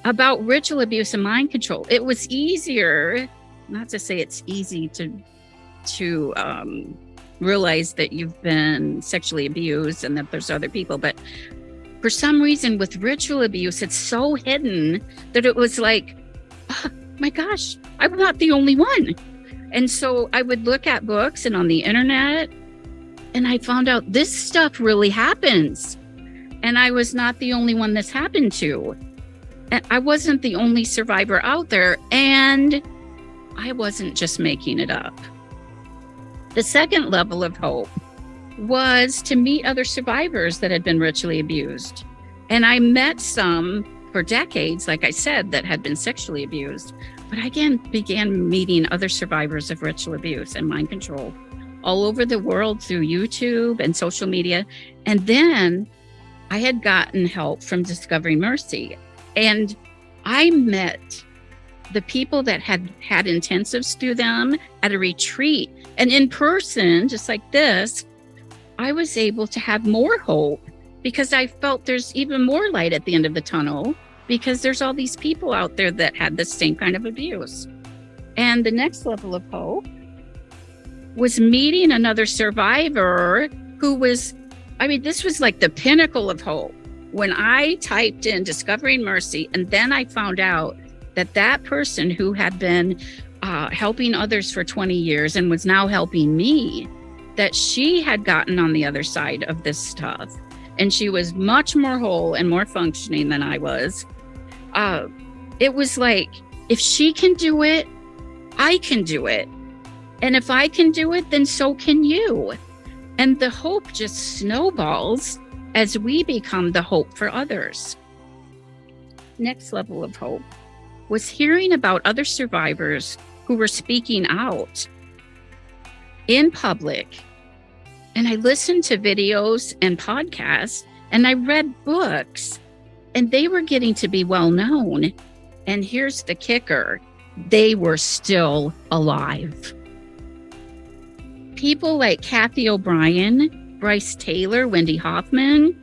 about ritual abuse and mind control, it was easier, not to say it's easy to realize that you've been sexually abused and that there's other people, but for some reason with ritual abuse, it's so hidden that it was like, oh my gosh, I'm not the only one. And so I would look at books and on the internet, and I found out this stuff really happens. And I was not the only one this happened to. And I wasn't the only survivor out there, and I wasn't just making it up. The second level of hope was to meet other survivors that had been ritually abused. And I met some for decades, like I said, that had been sexually abused. But I again began meeting other survivors of ritual abuse and mind control all over the world through YouTube and social media. And then I had gotten help from Discovering Mercy. And I met the people that had had intensives through them at a retreat. And in person, just like this, I was able to have more hope because I felt there's even more light at the end of the tunnel because there's all these people out there that had the same kind of abuse. And the next level of hope was meeting another survivor who was, this was like the pinnacle of hope. When I typed in Discovering Mercy, and then I found out that that person who had been helping others for 20 years and was now helping me, that she had gotten on the other side of this stuff. And she was much more whole and more functioning than I was. It was like, if she can do it, I can do it. And if I can do it, then so can you. And the hope just snowballs as we become the hope for others. Next level of hope was hearing about other survivors who were speaking out in public. And I listened to videos and podcasts, and I read books, and they were getting to be well known. And here's the kicker: they were still alive. People like Kathy O'Brien, Bryce Taylor, Wendy Hoffman,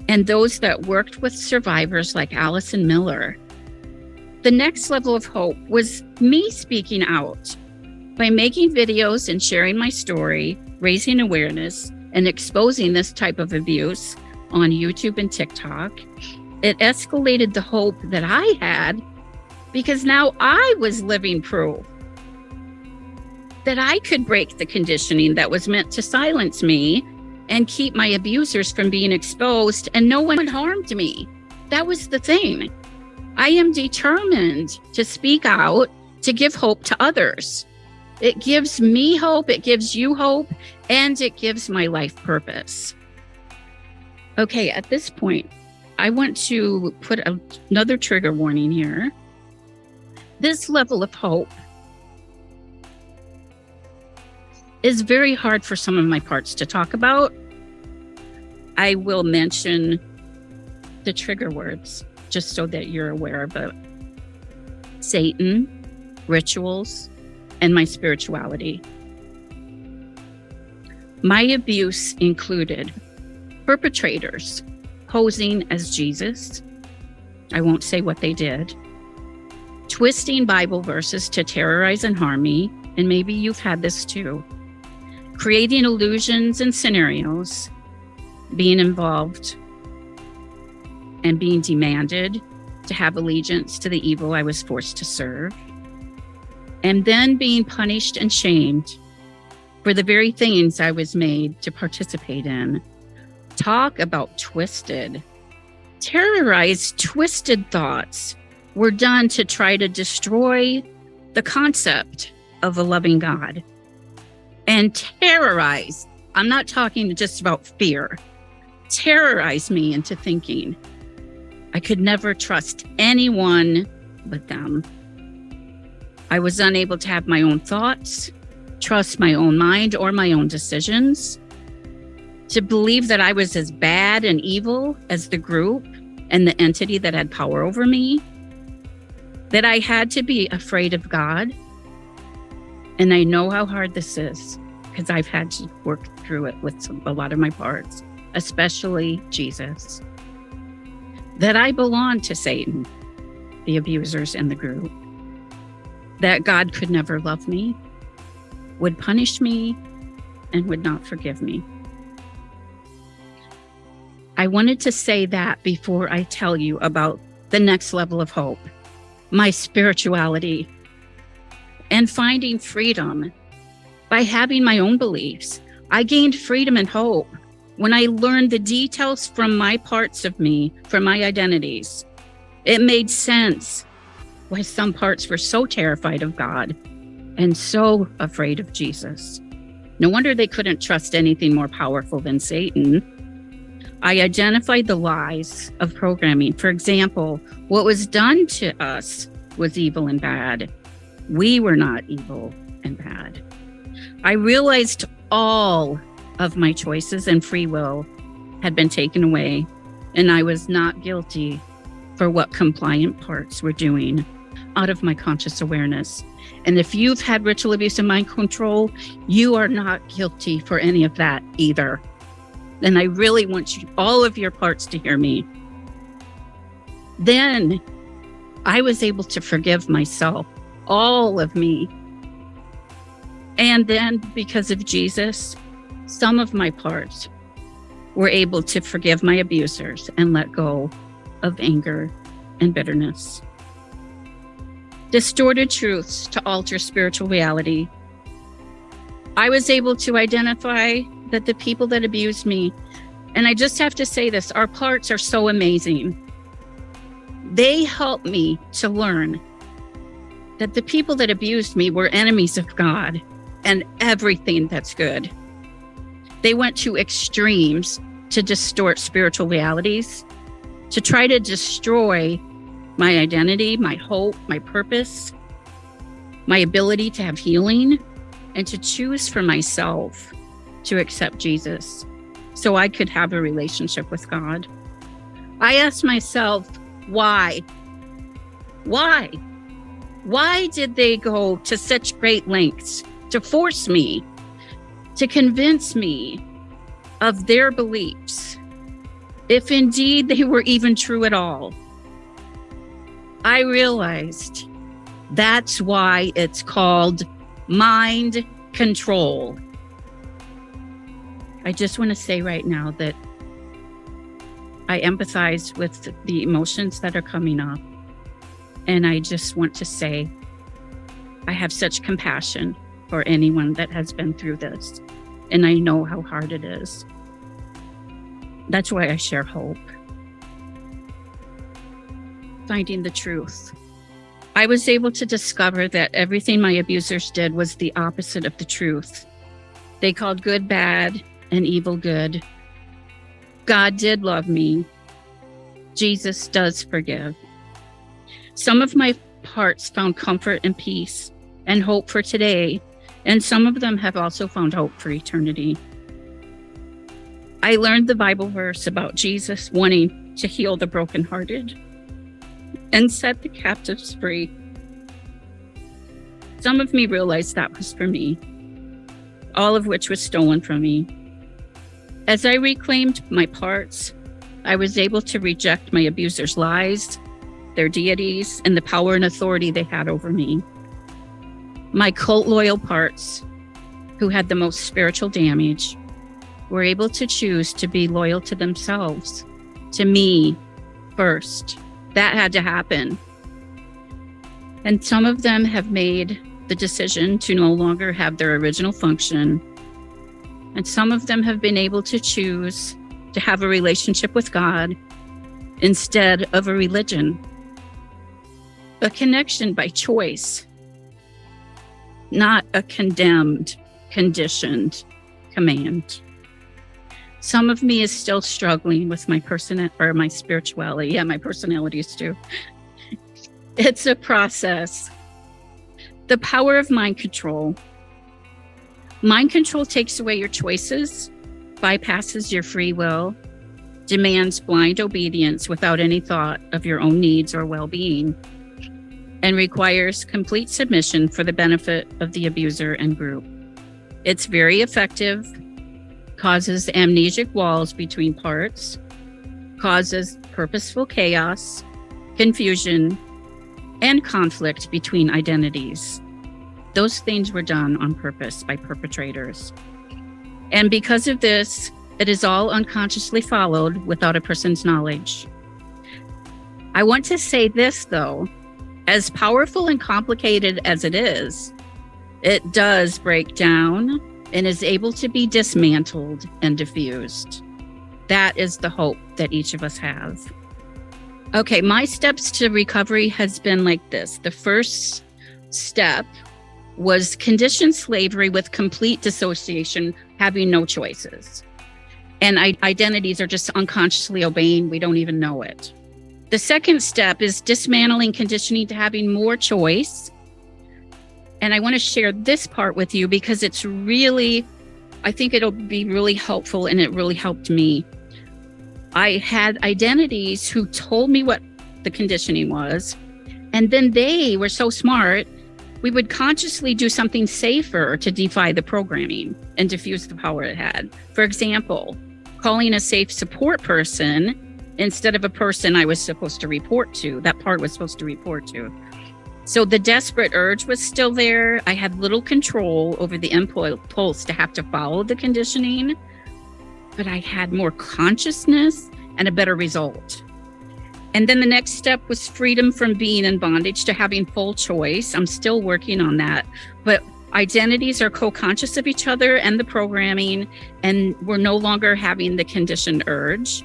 and those that worked with survivors like Allison Miller. The next level of hope was me speaking out by making videos and sharing my story, raising awareness, and exposing this type of abuse on YouTube and TikTok. It escalated the hope that I had because now I was living proof that I could break the conditioning that was meant to silence me and keep my abusers from being exposed, and no one harmed me. That was the thing. I am determined to speak out, to give hope to others. It gives me hope, it gives you hope, and it gives my life purpose. Okay, at this point, I want to put another trigger warning here. This level of hope is very hard for some of my parts to talk about. I will mention the trigger words just so that you're aware of it. Satan, rituals, and my spirituality. My abuse included perpetrators posing as Jesus. I won't say what they did. Twisting Bible verses to terrorize and harm me, and maybe you've had this too. Creating illusions and scenarios, being involved and being demanded to have allegiance to the evil I was forced to serve, and then being punished and shamed for the very things I was made to participate in. Talk about twisted. Terrorized, twisted thoughts were done to try to destroy the concept of a loving God. And terrorize, I'm not talking just about fear, terrorize me into thinking I could never trust anyone but them. I was unable to have my own thoughts, trust my own mind or my own decisions, to believe that I was as bad and evil as the group, and the entity that had power over me, that I had to be afraid of God. And I know how hard this is because I've had to work through it with a lot of my parts, especially Jesus. That I belonged to Satan, the abusers in the group. That God could never love me, would punish me, and would not forgive me. I wanted to say that before I tell you about the next level of hope, my spirituality, and finding freedom by having my own beliefs. I gained freedom and hope when I learned the details from my parts of me, from my identities. It made sense why some parts were so terrified of God and so afraid of Jesus. No wonder they couldn't trust anything more powerful than Satan. I identified the lies of programming. For example, what was done to us was evil and bad. We were not evil and bad. I realized all of my choices and free will had been taken away, and I was not guilty for what compliant parts were doing out of my conscious awareness. And if you've had ritual abuse and mind control, you are not guilty for any of that either. And I really want you, all of your parts, to hear me. Then I was able to forgive myself, all of me. And then because of Jesus, some of my parts were able to forgive my abusers and let go of anger and bitterness. Distorted truths to alter spiritual reality. I was able to identify that the people that abused me, and I just have to say this, our parts are so amazing. They helped me to learn that the people that abused me were enemies of God and everything that's good. They went to extremes to distort spiritual realities, to try to destroy my identity, my hope, my purpose, my ability to have healing, and to choose for myself to accept Jesus so I could have a relationship with God. I asked myself, why? Why? Why did they go to such great lengths to force me, to convince me of their beliefs, if indeed they were even true at all? I realized that's why it's called mind control. I just want to say right now that I empathize with the emotions that are coming up. And I just want to say, I have such compassion for anyone that has been through this. And I know how hard it is. That's why I share hope. Finding the truth. I was able to discover that everything my abusers did was the opposite of the truth. They called good bad and evil good. God did love me. Jesus does forgive. Some of my parts found comfort and peace and hope for today, and some of them have also found hope for eternity. I learned the Bible verse about Jesus wanting to heal the brokenhearted and set the captives free. Some of me realized that was for me, all of which was stolen from me. As I reclaimed my parts, I was able to reject my abusers' lies, their deities, and the power and authority they had over me. My cult loyal parts, who had the most spiritual damage, were able to choose to be loyal to themselves, to me first. That had to happen. And some of them have made the decision to no longer have their original function. And some of them have been able to choose to have a relationship with God instead of a religion. A connection by choice, not a condemned, conditioned command. Some of me is still struggling with my my spirituality. Yeah, my personalities too. It's a process. The power of mind control. Mind control takes away your choices, bypasses your free will, demands blind obedience without any thought of your own needs or well-being, and requires complete submission for the benefit of the abuser and group. It's very effective, causes amnesic walls between parts, causes purposeful chaos, confusion, and conflict between identities. Those things were done on purpose by perpetrators. And because of this, it is all unconsciously followed without a person's knowledge. I want to say this, though, as powerful and complicated as it is, it does break down and is able to be dismantled and diffused. That is the hope that each of us have. Okay, my steps to recovery has been like this. The first step was conditioned slavery with complete dissociation, having no choices. And identities are just unconsciously obeying. We don't even know it. The second step is dismantling conditioning to having more choice. And I want to share this part with you because it's really, I think it'll be really helpful, and it really helped me. I had identities who told me what the conditioning was, and then they were so smart, we would consciously do something safer to defy the programming and diffuse the power it had. For example, calling a safe support person instead of a person I was supposed to report to. That part was supposed to report to. So the desperate urge was still there. I had little control over the impulse to have to follow the conditioning, but I had more consciousness and a better result. And then the next step was freedom from being in bondage to having full choice. I'm still working on that, but identities are co-conscious of each other and the programming, and we're no longer having the conditioned urge.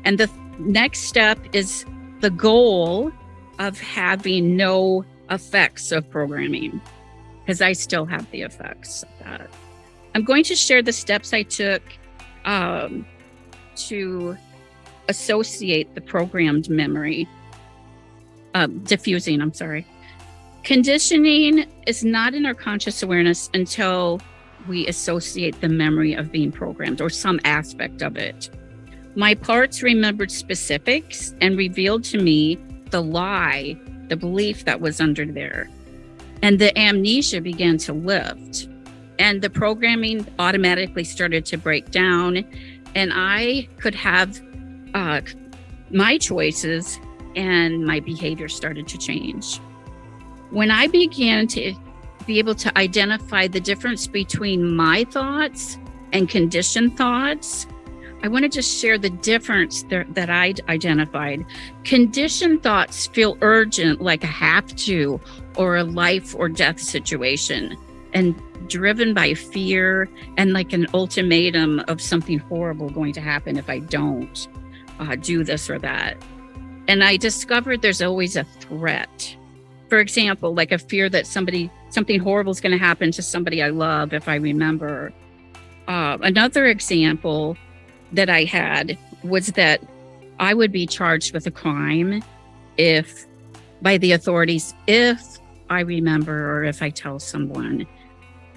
And the next step is the goal of having no effects of programming, because I still have the effects of that. I'm going to share the steps I took to associate the programmed memory, diffusing. Conditioning is not in our conscious awareness until we associate the memory of being programmed or some aspect of it. My parts remembered specifics and revealed to me the lie, the belief that was under there. And the amnesia began to lift. And the programming automatically started to break down. And I could have my choices, and my behavior started to change. When I began to be able to identify the difference between my thoughts and conditioned thoughts, I want to just share the difference that I identified. Conditioned thoughts feel urgent, like a have to or a life or death situation, and driven by fear and like an ultimatum of something horrible going to happen if I don't do this or that. And I discovered there's always a threat. For example, like a fear that something horrible is going to happen to somebody I love if I remember. Another example that I had was that I would be charged with a crime by the authorities if I remember or if I tell someone.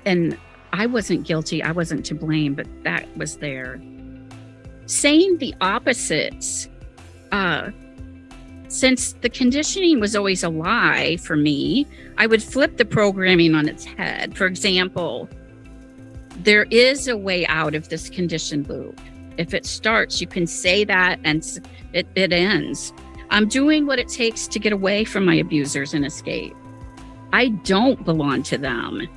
And I wasn't guilty. I wasn't to blame, but that was there. Saying the opposites, since the conditioning was always a lie for me, I would flip the programming on its head. For example, there is a way out of this conditioned loop. If it starts, you can say that and it ends. I'm doing what it takes to get away from my abusers and escape. I don't belong to them.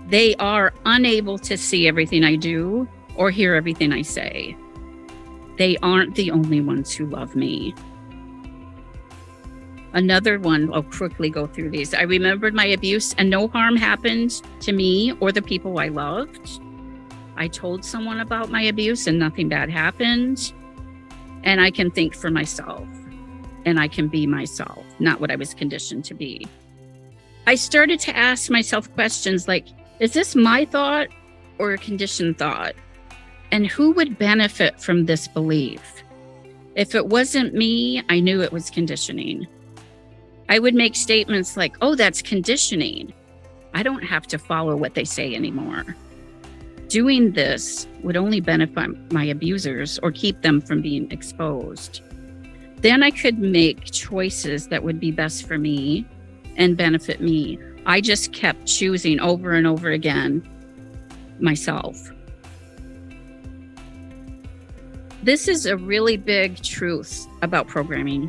They are unable to see everything I do or hear everything I say. They aren't the only ones who love me. Another one, I'll quickly go through these. I remembered my abuse and no harm happened to me or the people I loved. I told someone about my abuse and nothing bad happened. And I can think for myself and I can be myself, not what I was conditioned to be. I started to ask myself questions like, is this my thought or a conditioned thought? And who would benefit from this belief? If it wasn't me, I knew it was conditioning. I would make statements like, oh, that's conditioning. I don't have to follow what they say anymore. Doing this would only benefit my abusers or keep them from being exposed. Then I could make choices that would be best for me and benefit me. I just kept choosing over and over again myself. This is a really big truth about programming.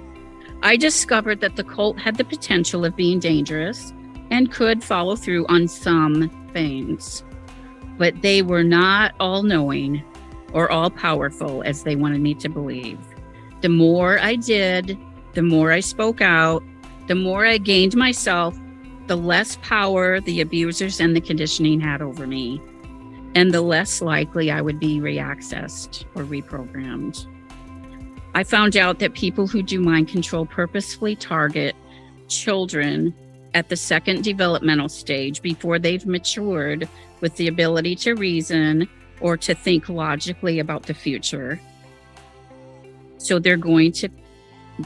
I discovered that the cult had the potential of being dangerous and could follow through on some things, but they were not all-knowing or all-powerful as they wanted me to believe. The more I did, the more I spoke out, the more I gained myself, the less power the abusers and the conditioning had over me, and the less likely I would be reaccessed or reprogrammed. I found out that people who do mind control purposefully target children at the second developmental stage before they've matured with the ability to reason or to think logically about the future. So they're going to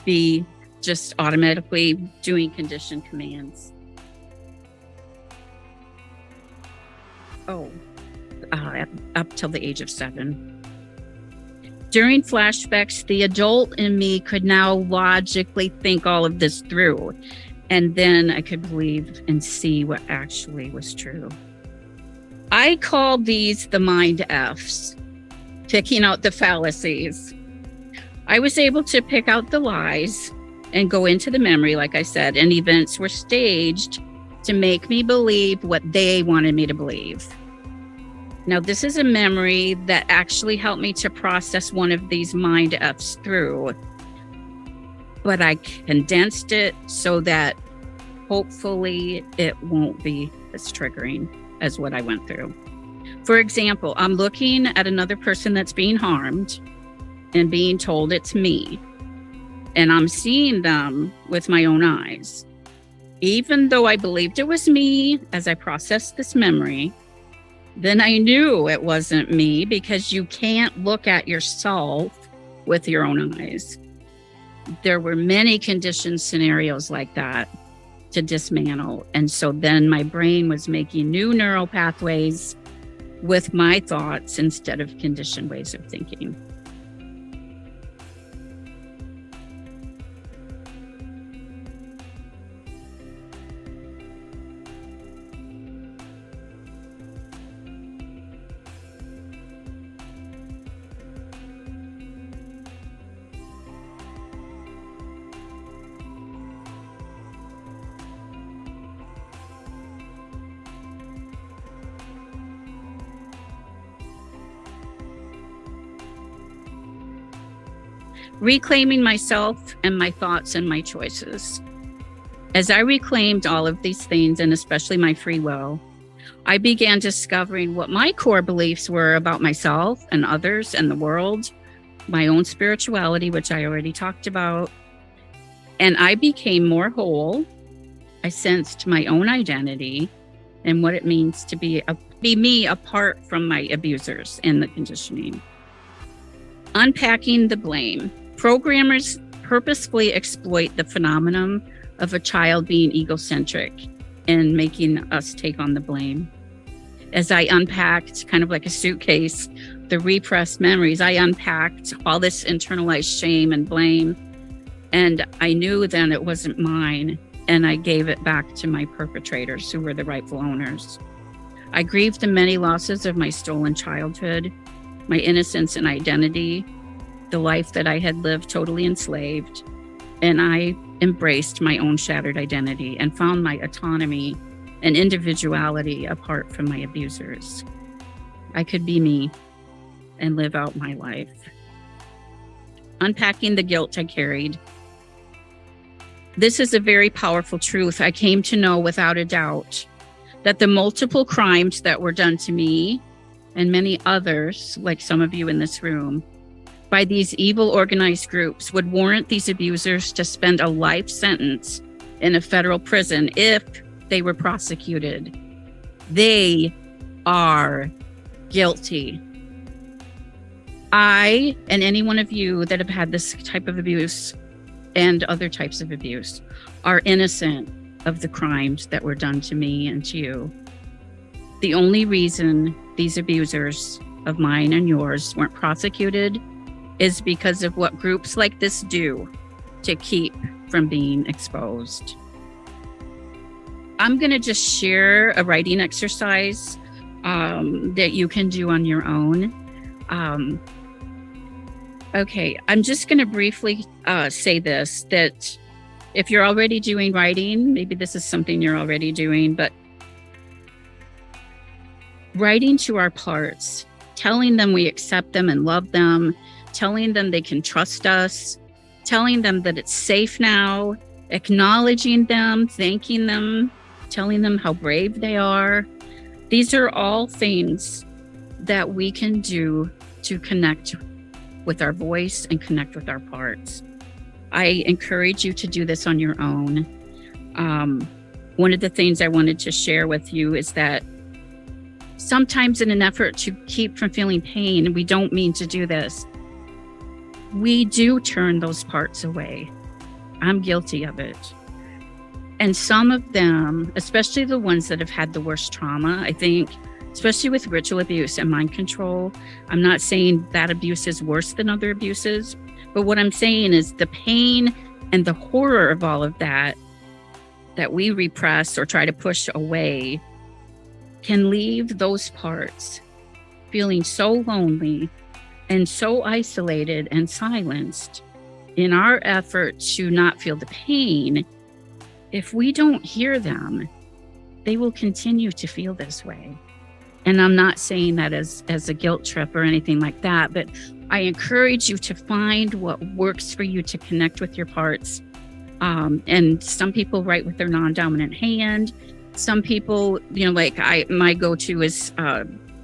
be just automatically doing conditioned commands. Up till the age of 7. During flashbacks, the adult in me could now logically think all of this through, and then I could believe and see what actually was true. I call these the mind Fs, picking out the fallacies. I was able to pick out the lies and go into the memory, like I said, and events were staged to make me believe what they wanted me to believe. Now, this is a memory that actually helped me to process one of these mind Fs through, but I condensed it so that hopefully it won't be as triggering as what I went through. For example, I'm looking at another person that's being harmed and being told it's me, and I'm seeing them with my own eyes. Even though I believed it was me as I processed this memory, then I knew it wasn't me, because you can't look at yourself with your own eyes. There were many conditioned scenarios like that to dismantle. And so then my brain was making new neural pathways with my thoughts instead of conditioned ways of thinking. Reclaiming myself and my thoughts and my choices. As I reclaimed all of these things, and especially my free will, I began discovering what my core beliefs were about myself and others and the world, my own spirituality, which I already talked about, and I became more whole. I sensed my own identity and what it means to be me apart from my abusers and the conditioning. Unpacking the blame. Programmers purposefully exploit the phenomenon of a child being egocentric and making us take on the blame. As I unpacked, kind of like a suitcase, the repressed memories, I unpacked all this internalized shame and blame, and I knew then it wasn't mine, and I gave it back to my perpetrators, who were the rightful owners. I grieved the many losses of my stolen childhood, my innocence and identity, the life that I had lived totally enslaved, and I embraced my own shattered identity and found my autonomy and individuality apart from my abusers. I could be me and live out my life. Unpacking the guilt I carried. This is a very powerful truth. I came to know without a doubt that the multiple crimes that were done to me and many others, like some of you in this room, by these evil organized groups would warrant these abusers to spend a life sentence in a federal prison if they were prosecuted. They are guilty. I and any one of you that have had this type of abuse and other types of abuse are innocent of the crimes that were done to me and to you. The only reason these abusers of mine and yours weren't prosecuted is because of what groups like this do to keep from being exposed. I'm going to just share a writing exercise that you can do on your own. Okay, I'm just going to briefly say this, that if you're already doing writing, maybe this is something you're already doing, but writing to our parts, telling them we accept them and love them, telling them they can trust us, telling them that it's safe now, acknowledging them, thanking them, telling them how brave they are. These are all things that we can do to connect with our voice and connect with our parts. I encourage you to do this on your own. One of the things I wanted to share with you is that sometimes in an effort to keep from feeling pain, and we don't mean to do this, we do turn those parts away. I'm guilty of it. And some of them, especially the ones that have had the worst trauma, I think, especially with ritual abuse and mind control, I'm not saying that abuse is worse than other abuses, but what I'm saying is the pain and the horror of all of that we repress or try to push away can leave those parts feeling so lonely and so isolated and silenced. In our effort to not feel the pain, if we don't hear them, they will continue to feel this way. And I'm not saying that as a guilt trip or anything like that, but I encourage you to find what works for you to connect with your parts. And some people write with their non-dominant hand. Some people, my go-to is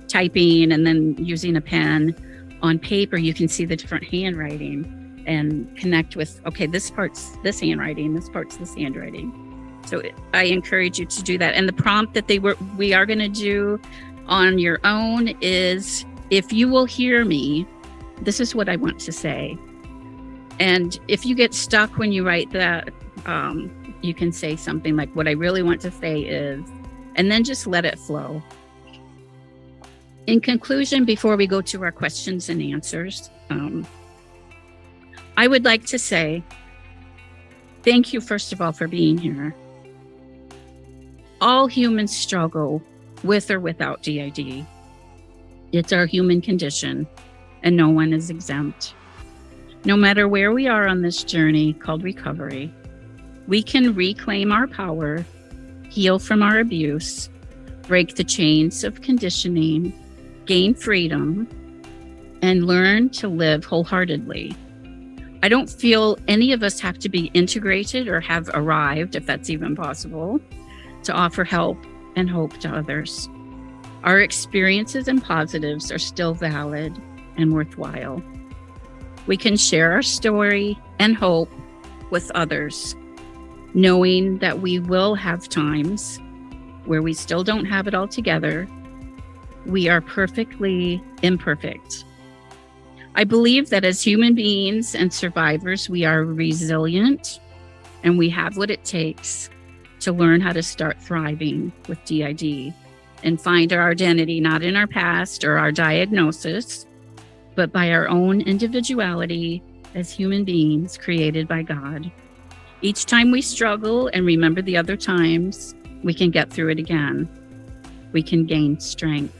typing and then using a pen. On paper, you can see the different handwriting and connect with, okay, this part's this handwriting, this part's this handwriting. So I encourage you to do that. And the prompt that we are going to do on your own is, if you will hear me, this is what I want to say. And if you get stuck when you write that, you can say something like, what I really want to say is, and then just let it flow. In conclusion, before we go to our questions and answers, I would like to say, thank you, first of all, for being here. All humans struggle with or without DID. It's our human condition, and no one is exempt. No matter where we are on this journey called recovery, we can reclaim our power, heal from our abuse, break the chains of conditioning, gain freedom, and learn to live wholeheartedly. I don't feel any of us have to be integrated or have arrived, if that's even possible, to offer help and hope to others. Our experiences and positives are still valid and worthwhile. We can share our story and hope with others, knowing that we will have times where we still don't have it all together. We are perfectly imperfect. I believe that as human beings and survivors, we are resilient and we have what it takes to learn how to start thriving with DID and find our identity not in our past or our diagnosis, but by our own individuality as human beings created by God. Each time we struggle and remember the other times, we can get through it again. We can gain strength.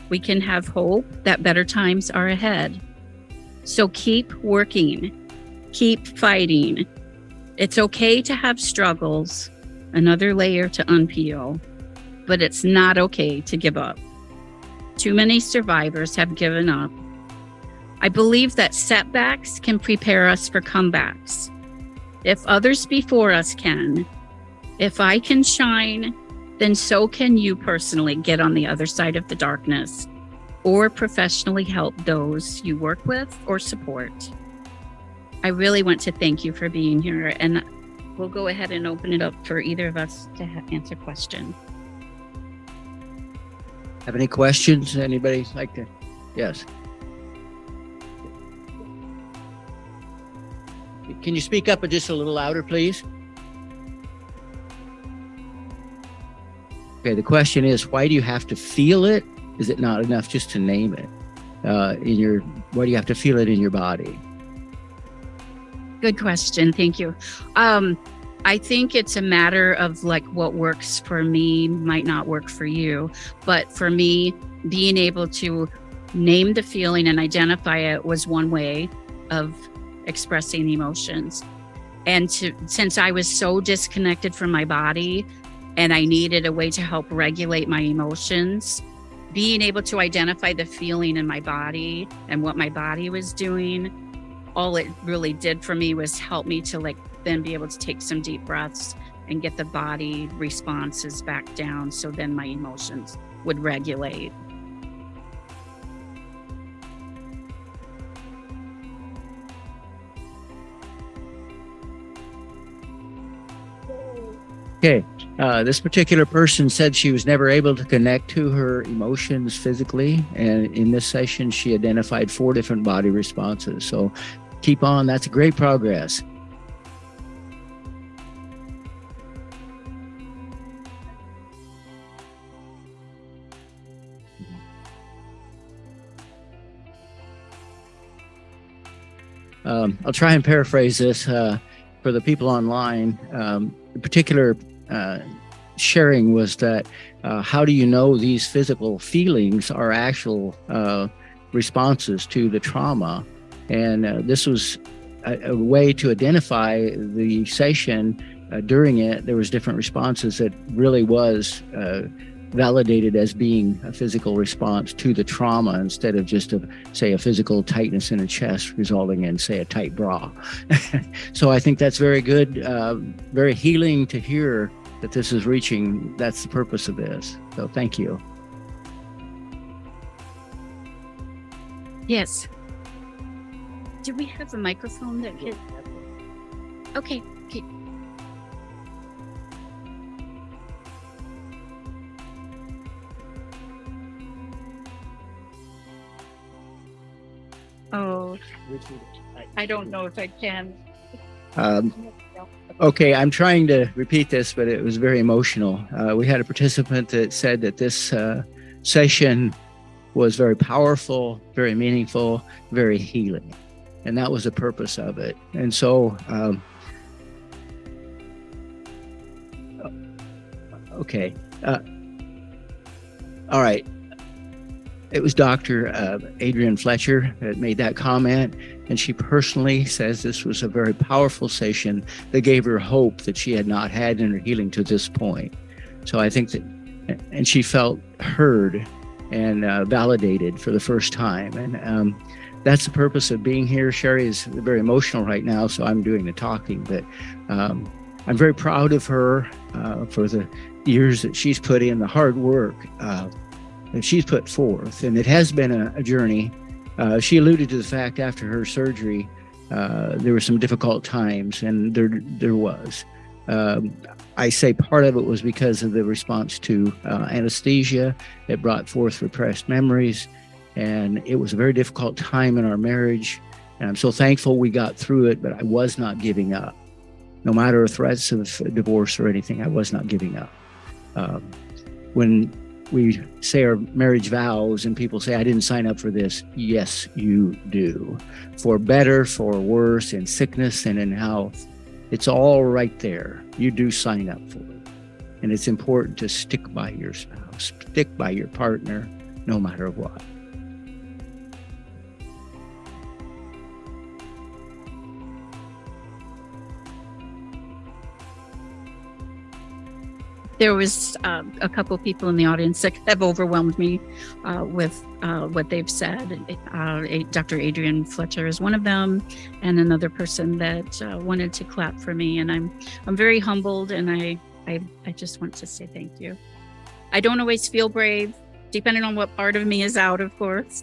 We can have hope that better times are ahead. So keep working, keep fighting. It's okay to have struggles, another layer to unpeel, but it's not okay to give up. Too many survivors have given up. I believe that setbacks can prepare us for comebacks. If others before us can, if I can shine, then so can you personally get on the other side of the darkness or professionally help those you work with or support. I really want to thank you for being here, and we'll go ahead and open it up for either of us to answer questions.
Have any questions? Anybody like to? Yes. Can you speak up just a little louder, please? Okay, the question is, why do you have to feel it? Is it not enough just to name it? Why do you have to feel it in your body?
Good question. Thank you. I think it's a matter of like what works for me might not work for you. But for me, being able to name the feeling and identify it was one way of expressing emotions. And since I was so disconnected from my body and I needed a way to help regulate my emotions, being able to identify the feeling in my body and what my body was doing, all it really did for me was help me to like then be able to take some deep breaths and get the body responses back down, so then my emotions would regulate.
Okay, this particular person said she was never able to connect to her emotions physically. And in this session, she identified 4 different body responses. So keep on, that's great progress. I'll try and paraphrase this for the people online. The particular sharing was that how do you know these physical feelings are actual responses to the trauma? And this was a way to identify the session during it. There was different responses that really was validated as being a physical response to the trauma instead of just say a physical tightness in the chest resulting in, say, a tight bra. So I think that's very good, very healing to hear that this is reaching. That's the purpose of this. So thank you.
Yes. Do we have a microphone that can? Okay. Oh, I don't know if I can.
Okay, I'm trying to repeat this, but it was very emotional. We had a participant that said that this session was very powerful, very meaningful, very healing. And that was the purpose of it. And so, okay. All right. It was Dr. Adrienne Fletcher that made that comment, and she personally says this was a very powerful session that gave her hope that she had not had in her healing to this point. So I think that, and she felt heard and validated for the first time. And that's the purpose of being here. Sharri is very emotional right now, so I'm doing the talking, but I'm very proud of her for the years that she's put in, the hard work that she's put forth, and it has been a journey. She alluded to the fact after her surgery, there were some difficult times, and there was. I say part of it was because of the response to anesthesia. It brought forth repressed memories, and it was a very difficult time in our marriage. And I'm so thankful we got through it, but I was not giving up. No matter threats of divorce or anything, I was not giving up. When we say our marriage vows and people say, I didn't sign up for this. Yes, you do. For better, for worse, in sickness and in health. It's all right there. You do sign up for it. And it's important to stick by your spouse, stick by your partner, no matter what.
There was a couple people in the audience that have overwhelmed me with what they've said. Dr. Adrienne Fletcher is one of them, and another person that wanted to clap for me. And I'm very humbled, and I just want to say thank you. I don't always feel brave, depending on what part of me is out, of course.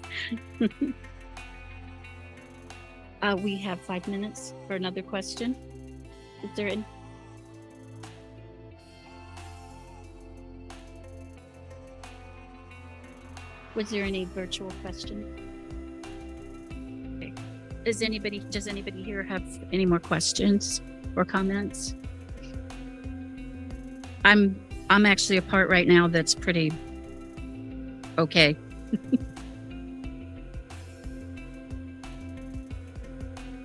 We have 5 minutes for another question. Is there any? Was there any virtual question? Okay. Does anybody here have any more questions or comments? I'm I'm actually a part right now that's pretty okay.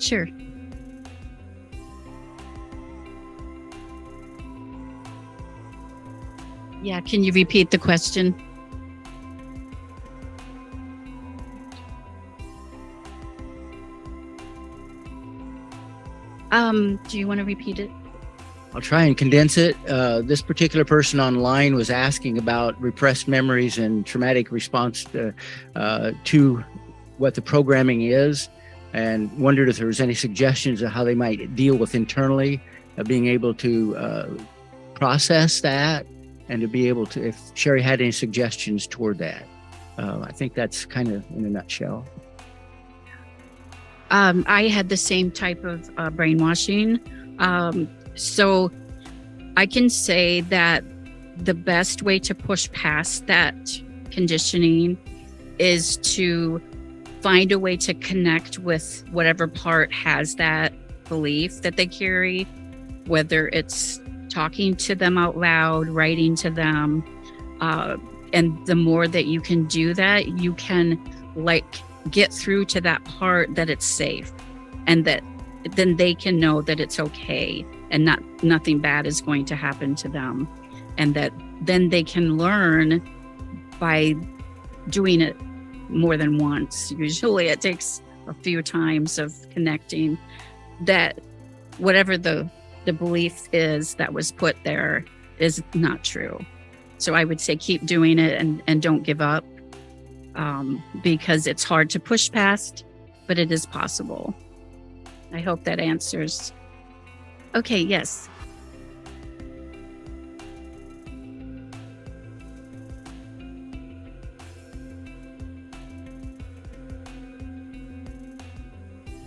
Sure. Yeah, can you repeat the question? Do you want to repeat it?
I'll try and condense it. This particular person online was asking about repressed memories and traumatic response to what the programming is, and wondered if there was any suggestions of how they might deal with internally, being able to process that, and to be able to, if Sharri had any suggestions toward that. I think that's kind of in a nutshell.
I had the same type of brainwashing. So I can say that the best way to push past that conditioning is to find a way to connect with whatever part has that belief that they carry, whether it's talking to them out loud, writing to them. And the more that you can do that, you can get through to that part that it's safe, and that then they can know that it's okay and nothing bad is going to happen to them, and that then they can learn by doing it more than once. Usually it takes a few times of connecting, that whatever the belief is that was put there is not true. So I would say keep doing it and don't give up, because it's hard to push past, but it is possible. I hope that answers. Okay, yes.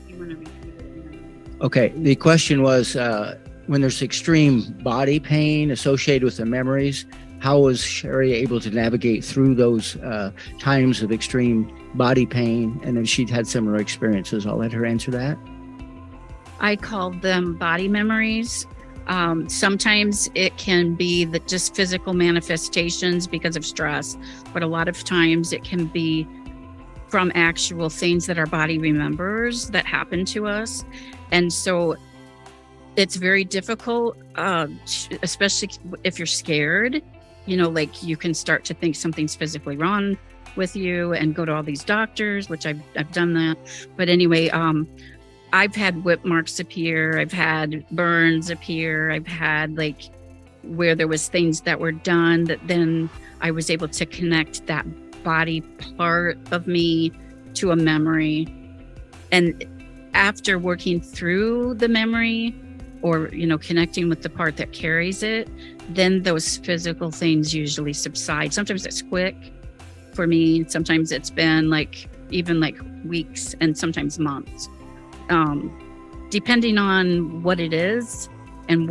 You want to repeat it?
Okay, the question was, when there's extreme body pain associated with the memories, how was Sharri able to navigate through those times of extreme body pain? And if she'd had similar experiences, I'll let her answer that.
I call them body memories. Sometimes it can be just physical manifestations because of stress, but a lot of times it can be from actual things that our body remembers that happen to us. And so it's very difficult, especially if you're scared. Like you can start to think something's physically wrong with you and go to all these doctors, which I've done that. But anyway, I've had whip marks appear. I've had burns appear. I've had where there was things that were done that then I was able to connect that body part of me to a memory. And after working through the memory, or connecting with the part that carries it, then those physical things usually subside. Sometimes it's quick for me. Sometimes it's been even weeks, and sometimes months, depending on what it is and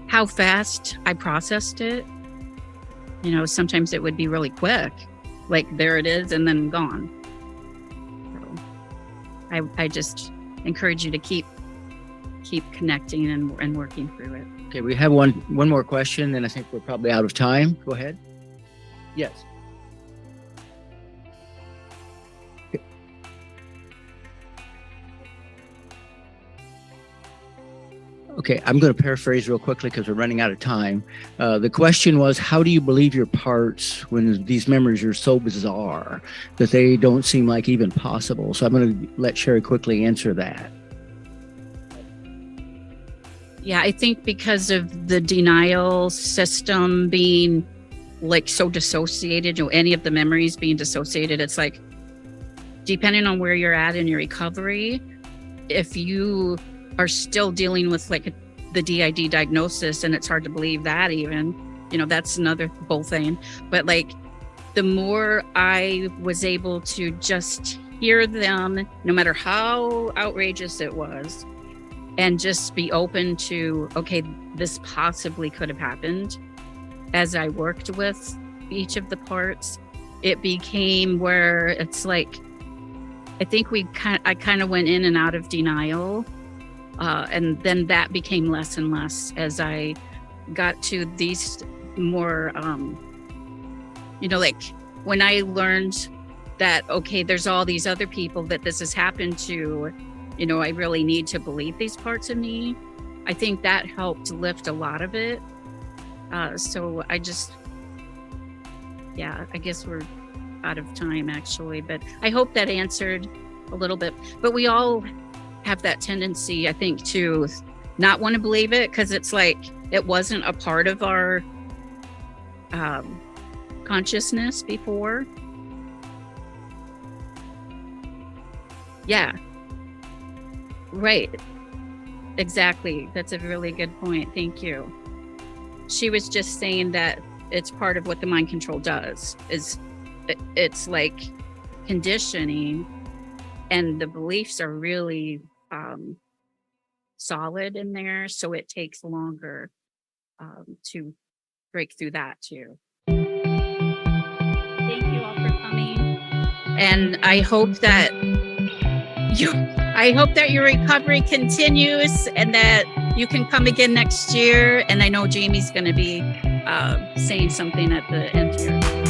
how fast I processed it. Sometimes it would be really quick, there it is and then gone. So I just encourage you to keep connecting and working through it.
Okay, we have one more question, and I think we're probably out of time. Go ahead. Yes. Okay, I'm going to paraphrase real quickly because we're running out of time. The question was, how do you believe your parts when these memories are so bizarre that they don't seem like even possible? So I'm going to let Sharri quickly answer that.
Yeah, I think because of the denial system being so dissociated, any of the memories being dissociated, it's depending on where you're at in your recovery, if you are still dealing with the DID diagnosis, and it's hard to believe that even, that's another whole thing. But the more I was able to just hear them, no matter how outrageous it was, and just be open to, okay, this possibly could have happened. As I worked with each of the parts, it became where it's I think I kind of went in and out of denial. And then that became less and less as I got to more, like when I learned that, okay, there's all these other people that this has happened to, I really need to believe these parts of me. I think that helped lift a lot of it. So I guess we're out of time actually, but I hope that answered a little bit. But we all have that tendency, I think, to not want to believe it because it's like it wasn't a part of our consciousness before. Yeah. Right. Exactly. That's a really good point. Thank you. She was just saying that it's part of what the mind control does. It's like conditioning, and the beliefs are really solid in there, so it takes longer to break through that too. Thank you all for coming, and I hope that your recovery continues and that you can come again next year. And I know Jamie's going to be saying something at the end here.